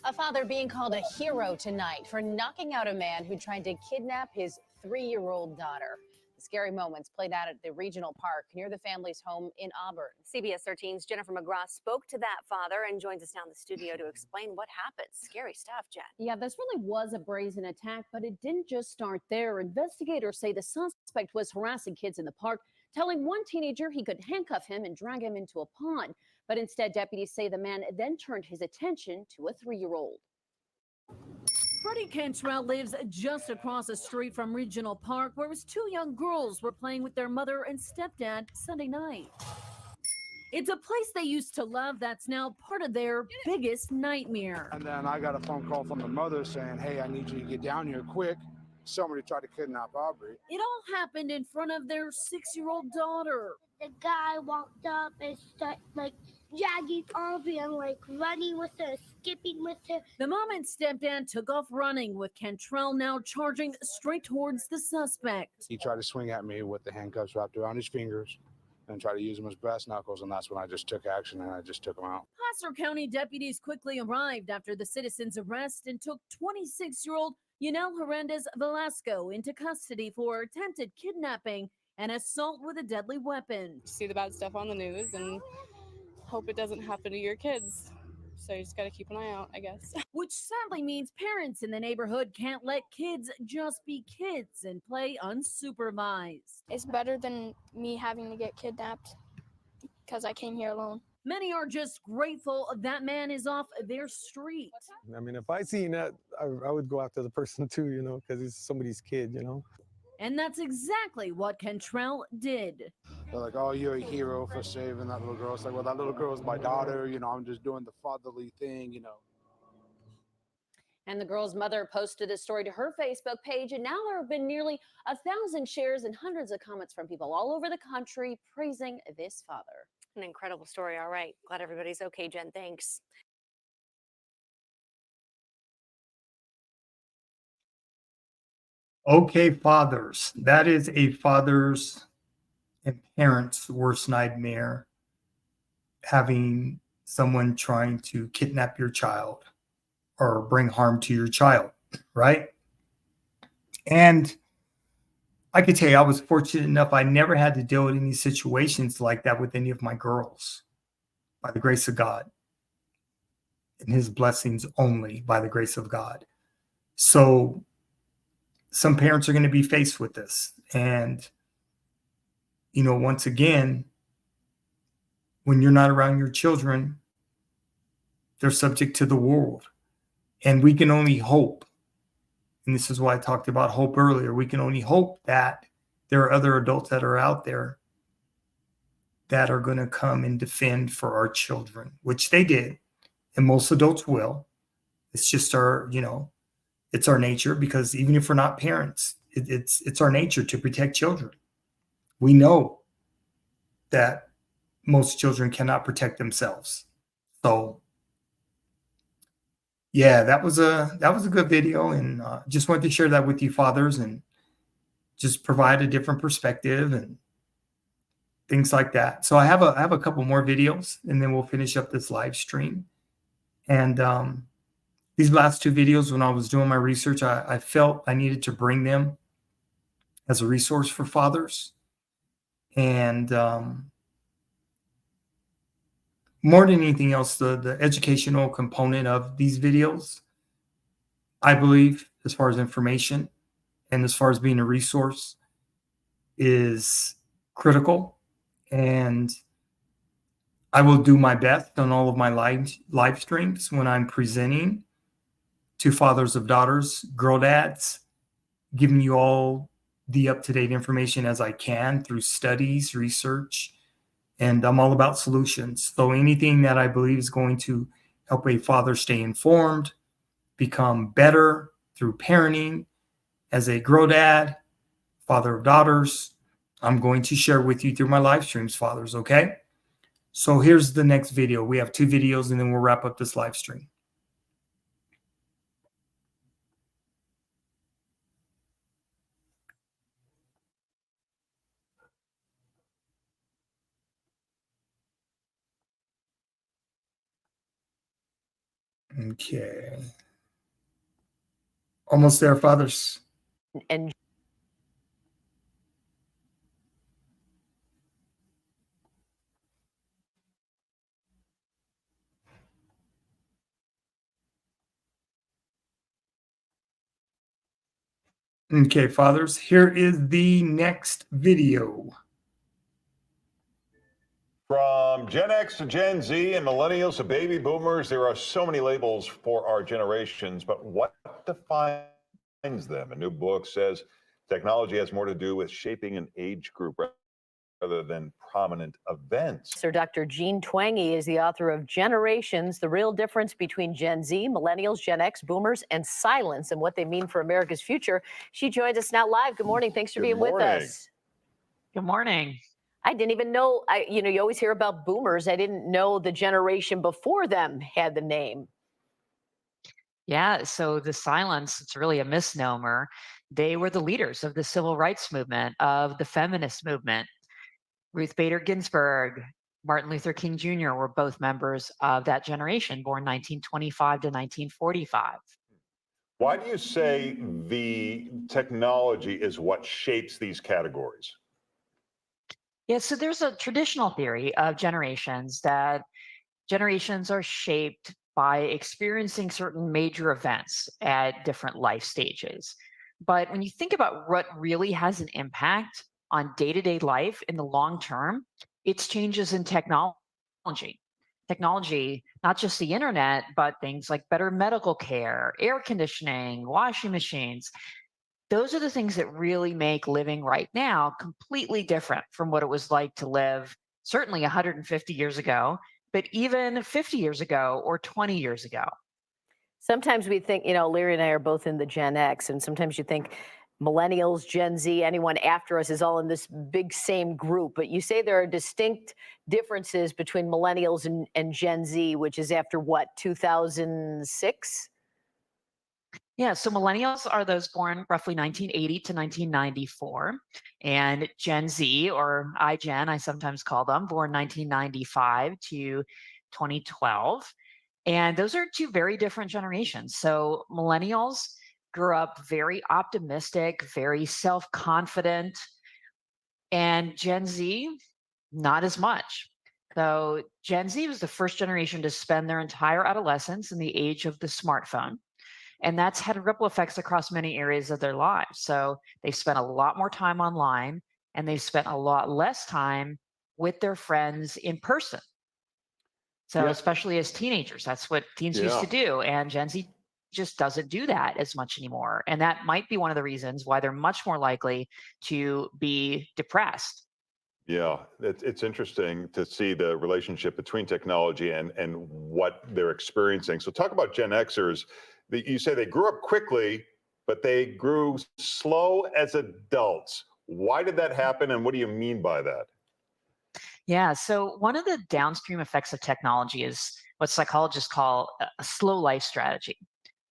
a father being called a hero tonight for knocking out a man who tried to kidnap his 3-year-old daughter. The scary moments played out at the regional park near the family's home in Auburn. CBS 13's Jennifer McGraw spoke to that father and joins us now in the studio to explain what happened. Scary stuff, Jen. Yeah, this really was a brazen attack, but it didn't just start there. Investigators say the suspect was harassing kids in the park, telling one teenager he could handcuff him and drag him into a pond. But instead, deputies say the man then turned his attention to a 3-year-old. Freddie Cantrell lives just across the street from Regional Park, where his 2 young girls were playing with their mother and stepdad Sunday night. It's a place they used to love that's now part of their biggest nightmare. And then I got a phone call from the mother saying, hey, I need you to get down here quick. Somebody tried to kidnap Aubrey. It all happened in front of their 6-year-old daughter. The guy walked up and started dragging Aubrey and running with her, skipping with her. The mom and stepdad took off running, with Cantrell now charging straight towards the suspect. He tried to swing at me with the handcuffs wrapped around his fingers and tried to use them as brass knuckles, and that's when I just took action and I just took him out. Placer County deputies quickly arrived after the citizen's arrest and took 26-year-old Yanel Hernandez Velasco into custody for attempted kidnapping and assault with a deadly weapon. See the bad stuff on the news and hope it doesn't happen to your kids. So you just got to keep an eye out, I guess. Which sadly means parents in the neighborhood can't let kids just be kids and play unsupervised. It's better than me having to get kidnapped because I came here alone. Many are just grateful that man is off their street. I mean, if I seen that, I would go after the person too, because he's somebody's kid, And that's exactly what Cantrell did. They're like, oh, you're a hero for saving that little girl. It's like, well, that little girl's my daughter. I'm just doing the fatherly thing, And the girl's mother posted this story to her Facebook page, and now there have been nearly 1,000 shares and hundreds of comments from people all over the country praising this father. An incredible story. All right. Glad everybody's okay, Jen. Thanks. Okay, fathers. That is a father's and parents' worst nightmare, having someone trying to kidnap your child or bring harm to your child, right? And I could tell you, I was fortunate enough, I never had to deal with any situations like that with any of my girls, by the grace of God, and his blessings only, by the grace of God. So some parents are going to be faced with this. And, once again, when you're not around your children, they're subject to the world. And we can only hope, and this is why I talked about hope earlier, we can only hope that there are other adults that are out there that are going to come and defend for our children, which they did. And most adults will. It's just it's our nature, because even if we're not parents, it's our nature to protect children. We know that most children cannot protect themselves. So yeah, that was a good video, and just wanted to share that with you, fathers, and just provide a different perspective and things like that. So I have a couple more videos, and then we'll finish up this live stream. And these last two videos, when I was doing my research, I felt I needed to bring them as a resource for fathers. And more than anything else, the educational component of these videos, I believe, as far as information and as far as being a resource, is critical. And I will do my best on all of my live streams when I'm presenting to fathers of daughters, girl dads, giving you all the up-to-date information as I can through studies, research, and I'm all about solutions. So anything that I believe is going to help a father stay informed, become better through parenting as a girl dad, father of daughters, I'm going to share with you through my live streams, fathers, okay? So here's the next video. We have two videos, and then we'll wrap up this live stream. Okay. Almost there, fathers. And Okay, fathers, here is the next video. From Gen X to Gen Z and millennials to baby boomers, there are so many labels for our generations, but what defines them? A new book says technology has more to do with shaping an age group rather than prominent events. Sir Dr. Jean Twangy is the author of Generations, the Real Difference Between Gen Z, Millennials, Gen X, Boomers, and Silence, and what they mean for America's future. She joins us now live. Good morning. Thanks for being with us. Good morning. I didn't even know, you always hear about boomers. I didn't know the generation before them had the name. Yeah, so the silence, it's really a misnomer. They were the leaders of the civil rights movement, of the feminist movement. Ruth Bader Ginsburg, Martin Luther King Jr. were both members of that generation, born 1925 to 1945. Why do you say the technology is what shapes these categories? Yeah, so there's a traditional theory of generations that generations are shaped by experiencing certain major events at different life stages. But when you think about what really has an impact on day-to-day life in the long term, it's changes in technology. Technology, not just the internet, but things like better medical care, air conditioning, washing machines. Those are the things that really make living right now completely different from what it was like to live certainly 150 years ago, but even 50 years ago or 20 years ago. Sometimes we think, Larry and I are both in the Gen X, and sometimes you think millennials, Gen Z, anyone after us is all in this big same group. But you say there are distinct differences between millennials and Gen Z, which is after what, 2006? Yeah, so millennials are those born roughly 1980 to 1994, and Gen Z, or iGen, I sometimes call them, born 1995 to 2012. And those are two very different generations. So millennials grew up very optimistic, very self-confident, and Gen Z, not as much. So Gen Z was the first generation to spend their entire adolescence in the age of the smartphone. And that's had ripple effects across many areas of their lives. So they've spent a lot more time online and they've spent a lot less time with their friends in person. So Yeah. especially as teenagers, that's what teens used to Yeah. do. And Gen Z just doesn't do that as much anymore. And that might be one of the reasons why they're much more likely to be depressed. Yeah, it's interesting to see the relationship between technology and what they're experiencing. So talk about Gen Xers. You say they grew up quickly, but they grew slow as adults. Why did that happen, and what do you mean by that? Yeah. So one of the downstream effects of technology is what psychologists call a slow life strategy.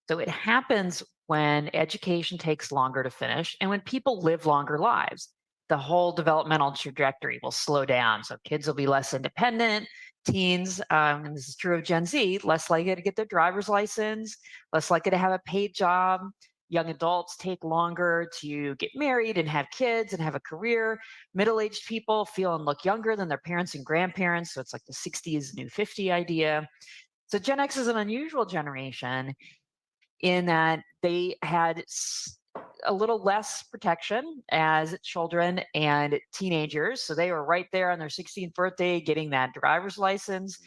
So it happens when education takes longer to finish and when people live longer lives. The whole developmental trajectory will slow down. So kids will be less independent. Teens, and this is true of Gen Z, less likely to get their driver's license, less likely to have a paid job. Young adults take longer to get married and have kids and have a career. Middle-aged people feel and look younger than their parents and grandparents. So it's like the 60s new 50 idea. So Gen X is an unusual generation in that they had a little less protection as children and teenagers. So they were right there on their 16th birthday getting that driver's license.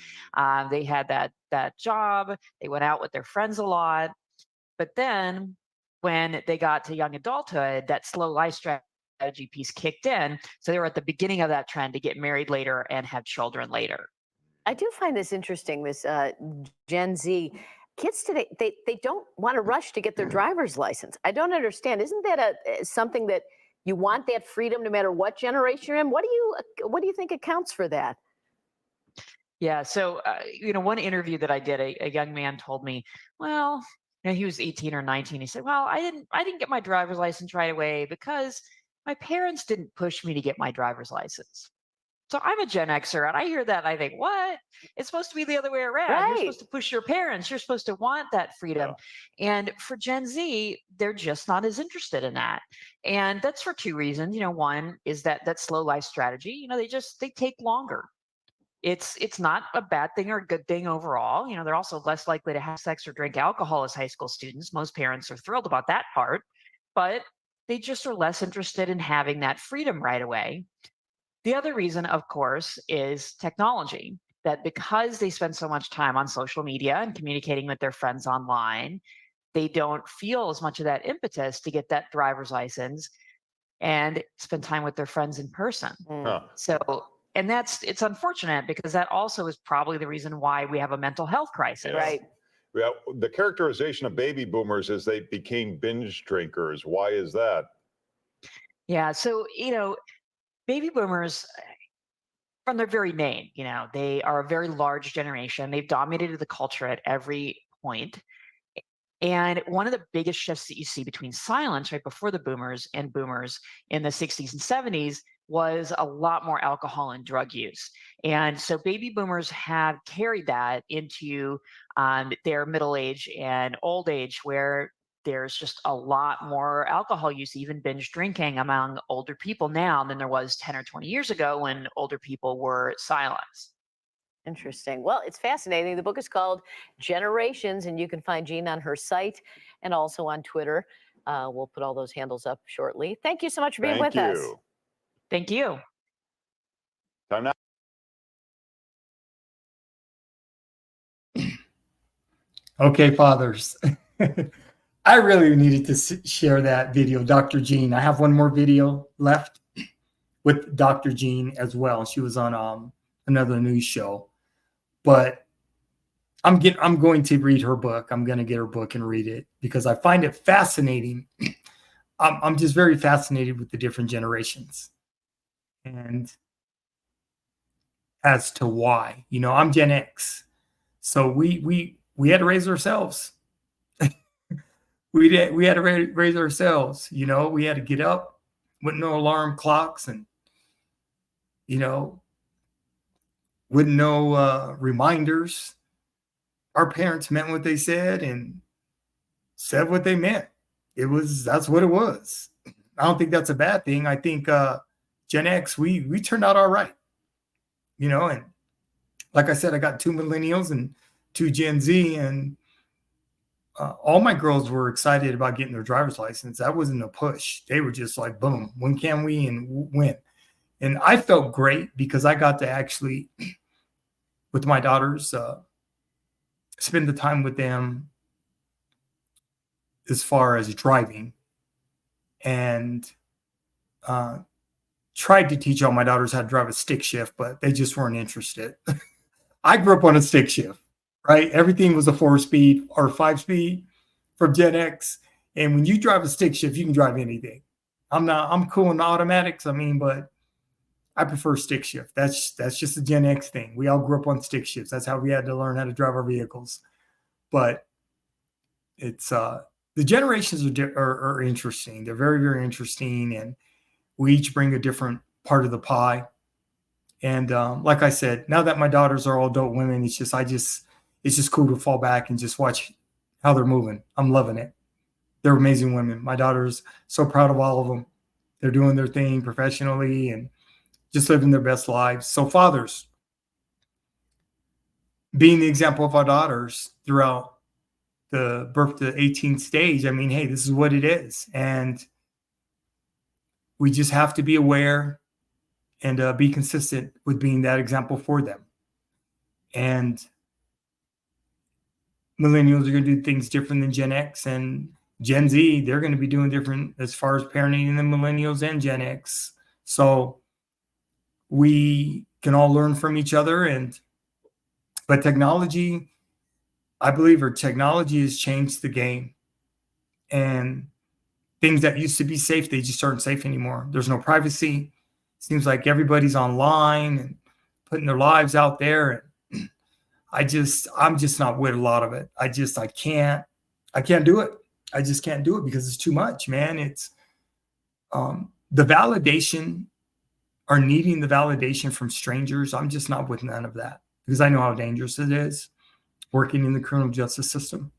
They had that job. They went out with their friends a lot. But then when they got to young adulthood, that slow life strategy piece kicked in. So they were at the beginning of that trend to get married later and have children later. I do find this interesting, this Gen Z. Kids today, they don't want to rush to get their driver's license. I don't understand. Isn't that something that you want, that freedom no matter what generation you're in? What do you think accounts for that? Yeah. So, one interview that I did, a young man told me, well, he was 18 or 19. He said, well, I didn't get my driver's license right away because my parents didn't push me to get my driver's license. So I'm a Gen Xer, and I hear that, and I think, what? It's supposed to be the other way around. You're Right. supposed to push your parents. You're supposed to want that freedom. And for Gen Z, they're just not as interested in that. And that's for two reasons. One is that slow life strategy. They take longer. It's not a bad thing or a good thing overall. They're also less likely to have sex or drink alcohol as high school students. Most parents are thrilled about that part, but they just are less interested in having that freedom right away. The other reason, of course, is technology. That because they spend so much time on social media and communicating with their friends online, they don't feel as much of that impetus to get that driver's license and spend time with their friends in person. So, and it's unfortunate because that also is probably the reason why we have a mental health crisis. Right. Yeah, the characterization of baby boomers is they became binge drinkers. Why is that? Yeah. So, baby boomers, from their very name, they are a very large generation. They've dominated the culture at every point. And one of the biggest shifts that you see between silence right before the boomers and boomers in the 60s and 70s was a lot more alcohol and drug use. And so baby boomers have carried that into their middle age and old age, where there's just a lot more alcohol use, even binge drinking among older people now than there was 10 or 20 years ago when older people were silenced. Interesting. Well, it's fascinating. The book is called Generations, and you can find Jean on her site and also on Twitter. We'll put all those handles up shortly. Thank you so much for being with us. Thank you. Time now. Okay, fathers. I really needed to share that video, Dr. Jean. I have one more video left with Dr. Jean as well. She was on another news show. But I'm going to read her book. I'm going to get her book and read it because I find it fascinating. I'm just very fascinated with the different generations and as to why. I'm Gen X, so we had to raise ourselves. we had to raise ourselves. We had to get up with no alarm clocks and with no reminders. Our parents meant what they said and said what they meant. That's what it was. I don't think that's a bad thing. I think Gen X, we turned out all right. And like I said, I got 2 millennials and 2 Gen Z, and all my girls were excited about getting their driver's license. That wasn't a push. They were just like, boom, when can we and when? And I felt great because I got to actually, with my daughters, spend the time with them as far as driving, and tried to teach all my daughters how to drive a stick shift, but they just weren't interested. I grew up on a stick shift, right? Everything was a 4-speed or 5-speed from Gen X. And when you drive a stick shift, you can drive anything. I'm cool in automatics. I mean, but I prefer stick shift. That's just a Gen X thing. We all grew up on stick shifts. That's how we had to learn how to drive our vehicles. But it's the generations are interesting. They're very, very interesting, and we each bring a different part of the pie. And like I said, now that my daughters are all adult women, it's just cool to fall back and just watch how they're moving. I'm loving it. They're amazing women. My daughter's so proud of all of them. They're doing their thing professionally and just living their best lives. So fathers, being the example of our daughters throughout the birth to 18 stage, I mean, hey, this is what it is. And we just have to be aware and be consistent with being that example for them. And millennials are going to do things different than Gen X, and Gen Z, they're going to be doing different as far as parenting than millennials and Gen X. So we can all learn from each other. But technology, I believe, technology has changed the game. And things that used to be safe, they just aren't safe anymore. There's no privacy. Seems like everybody's online and putting their lives out there. And I'm just not with a lot of it. I can't do it. I just can't do it because it's too much, man. It's the validation or needing the validation from strangers. I'm just not with none of that because I know how dangerous it is working in the criminal justice system.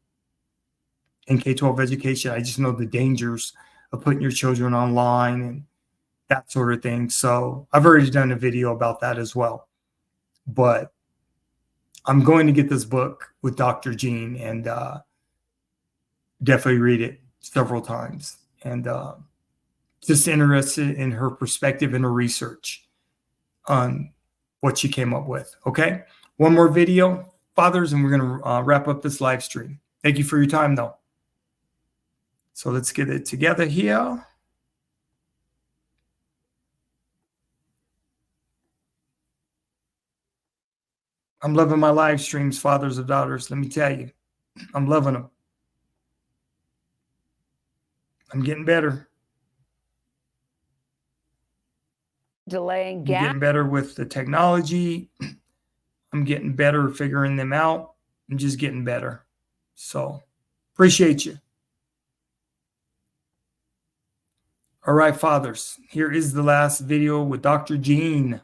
In K-12 education, I just know the dangers of putting your children online and that sort of thing. So I've already done a video about that as well. But I'm going to get this book with Dr. Jean and definitely read it several times. And just interested in her perspective and her research on what she came up with. Okay. One more video, fathers, and we're going to wrap up this live stream. Thank you for your time, though. So let's get it together here. I'm loving my live streams, fathers of daughters. Let me tell you, I'm loving them. I'm getting better. Delaying I'm getting better with the technology. I'm getting better figuring them out. I'm just getting better. So appreciate you. All right, fathers, here is the last video with Dr. Jean.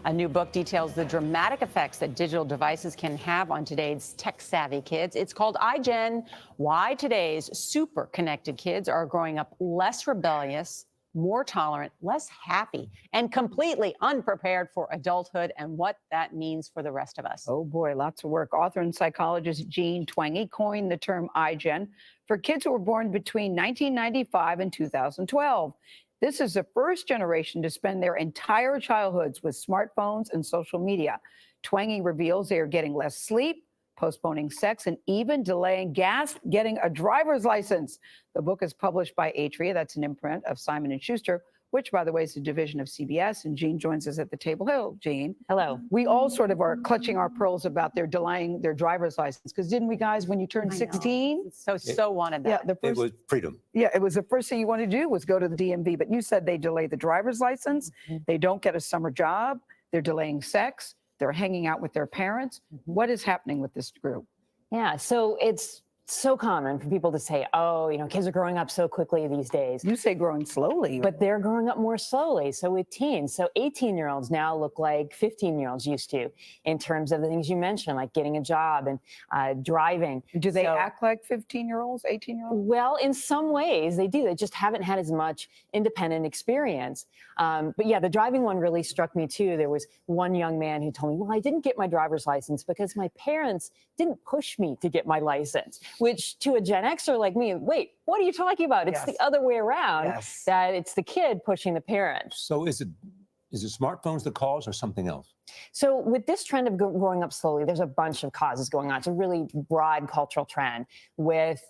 A new book details the dramatic effects that digital devices can have on today's tech-savvy kids. It's called iGen, Why Today's Super Connected Kids Are Growing Up Less Rebellious, More Tolerant, Less Happy, and Completely Unprepared for Adulthood, and what that means for the rest of us. Oh boy, lots of work. Author and psychologist Jean Twenge coined the term iGen for kids who were born between 1995 and 2012. This is the first generation to spend their entire childhoods with smartphones and social media. Twenge reveals they are getting less sleep, postponing sex, and even delaying getting a driver's license. The book is published by Atria, that's an imprint of Simon & Schuster, which, by the way, is a division of CBS. And Jean joins us at the table. Hello, Jean. Hello. We all sort of are clutching our pearls about their delaying their driver's license. Because didn't we, guys, when you turned 16? So wanted that. Yeah, the first, It was freedom. yeah, it was the first thing you wanted to do was go to the DMV. But you said they delay the driver's license. They don't get a summer job. They're delaying sex. They're hanging out with their parents. What is happening with this group? Yeah, so it's so common for people to say, oh, kids are growing up so quickly these days. You say growing slowly. But they're growing up more slowly. So with teens, so 18-year-olds now look like 15-year-olds used to in terms of the things you mentioned, like getting a job and driving. Do they act like 15-year-olds, 18-year-olds? Well, in some ways they do. They just haven't had as much independent experience. But yeah, the driving one really struck me too. There was one young man who told me, well, I didn't get my driver's license because my parents didn't push me to get my license, which to a Gen Xer like me, wait, what are you talking about? It's the other way around, that it's the kid pushing the parent. So is it smartphones the cause or something else? So with this trend of growing up slowly, there's a bunch of causes going on. It's a really broad cultural trend with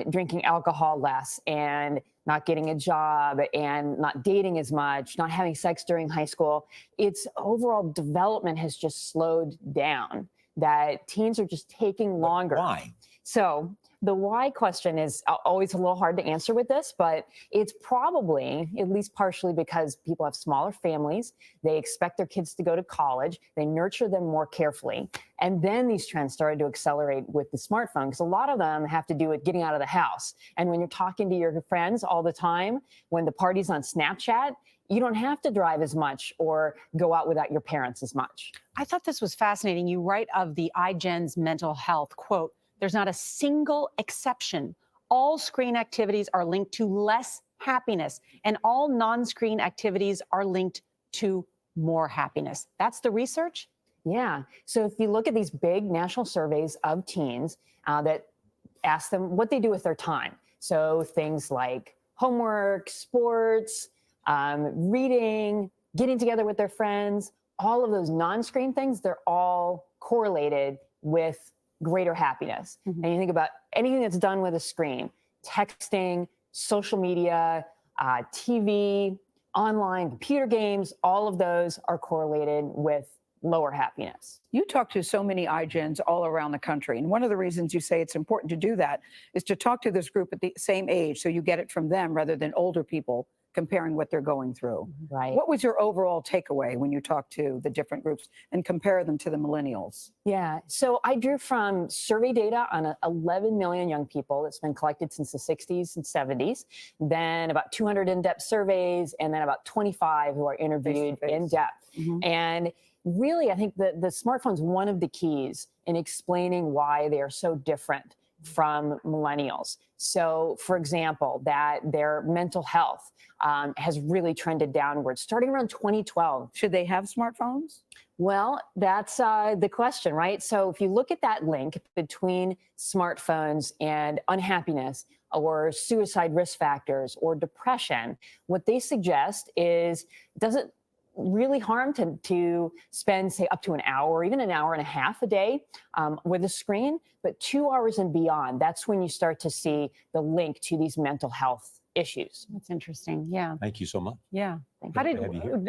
drinking alcohol less and not getting a job and not dating as much, not having sex during high school. Its overall development has just slowed down, that teens are just taking longer. Why? So the why question is always a little hard to answer with this, but it's probably at least partially because people have smaller families. They expect their kids to go to college. They nurture them more carefully. And then these trends started to accelerate with the smartphone, because a lot of them have to do with getting out of the house. And when you're talking to your friends all the time, when the party's on Snapchat, you don't have to drive as much or go out without your parents as much. I thought this was fascinating. You write of the iGen's mental health, quote, there's not a single exception. All screen activities are linked to less happiness, and all non-screen activities are linked to more happiness. That's the research? Yeah. So if you look at these big national surveys of teens that ask them what they do with their time. So things like homework, sports, reading, getting together with their friends, all of those non-screen things, they're all correlated with greater happiness. And you think about anything that's done with a screen, texting, social media, TV, online, computer games, all of those are correlated with lower happiness. You talk to so many iGens all around the country. And one of the reasons you say it's important to do that is to talk to this group at the same age, so you get it from them rather than older people comparing what they're going through. Right. What was your overall takeaway when you talk to the different groups and compare them to the millennials? Yeah, so I drew from survey data on 11 million young people that's been collected since the 60s and 70s, then about 200 in-depth surveys, and then about 25 who are interviewed in depth. And really, I think the smartphone's one of the keys in explaining why they are so different from millennials. So, for example, that their mental health has really trended downward starting around 2012. Should they have smartphones? Well, that's the question, right? So if you look at that link between smartphones and unhappiness or suicide risk factors or depression, what they suggest is, does it really harm to spend, say, up to an hour or even an hour and a half a day with a screen, but 2 hours and beyond, that's when you start to see the link to these mental health issues. That's interesting. Yeah. Thank you so much. Yeah. How did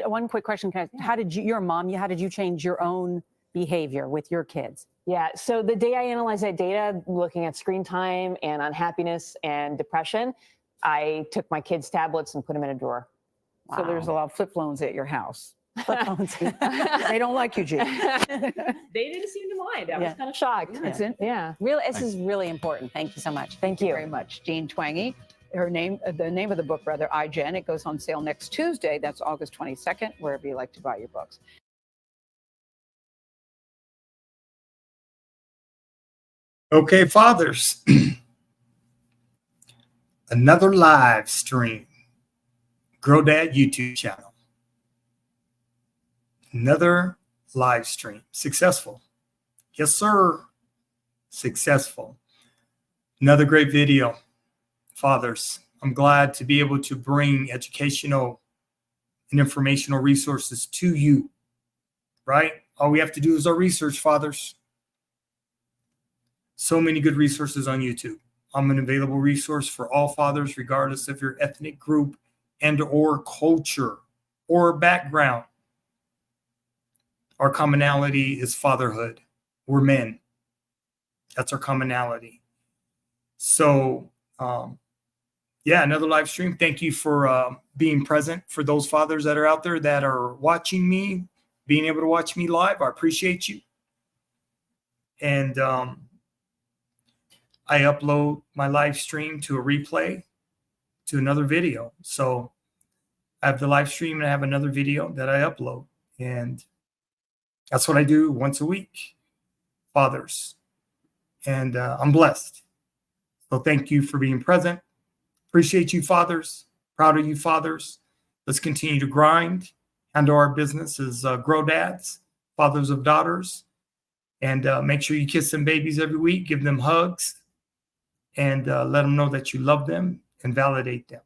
one quick question? How did you change your own behavior with your kids? Yeah. So the day I analyzed that data, looking at screen time and unhappiness and depression, I took my kids' tablets and put them in a drawer. So there's a lot of flip phones at your house. They don't like you, G. They didn't seem to mind. I was kind of shocked. Yeah. Really, this is really important. Thank you so much. Thank you very much. Jean Twangy. The name of the book, rather, iGen. It goes on sale next Tuesday. That's August 22nd, wherever you like to buy your books. Okay, fathers. Another live stream. Grow Dad YouTube channel. Another live stream. Successful. Yes, sir. Successful. Another great video. Fathers, I'm glad to be able to bring educational and informational resources to you, right? All we have to do is our research, fathers. So many good resources on YouTube. I'm an available resource for all fathers, regardless of your ethnic group and or culture or background. Our commonality is fatherhood. We're men. That's our commonality. So, yeah, another live stream. Thank you for being present. For those fathers that are out there that are watching me, being able to watch me live, I appreciate you. And I upload my live stream to a replay to another video. So I have the live stream and I have another video that I upload. And that's what I do once a week, fathers. And I'm blessed. So thank you for being present. Appreciate you, fathers. Proud of you, fathers. Let's continue to grind. Handle our business as grow dads, fathers of daughters. And make sure you kiss them babies every week. Give them hugs. And let them know that you love them and validate them.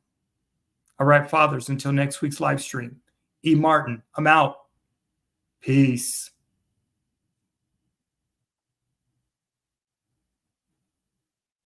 All right, fathers, until next week's live stream. E. Martin, I'm out. Peace.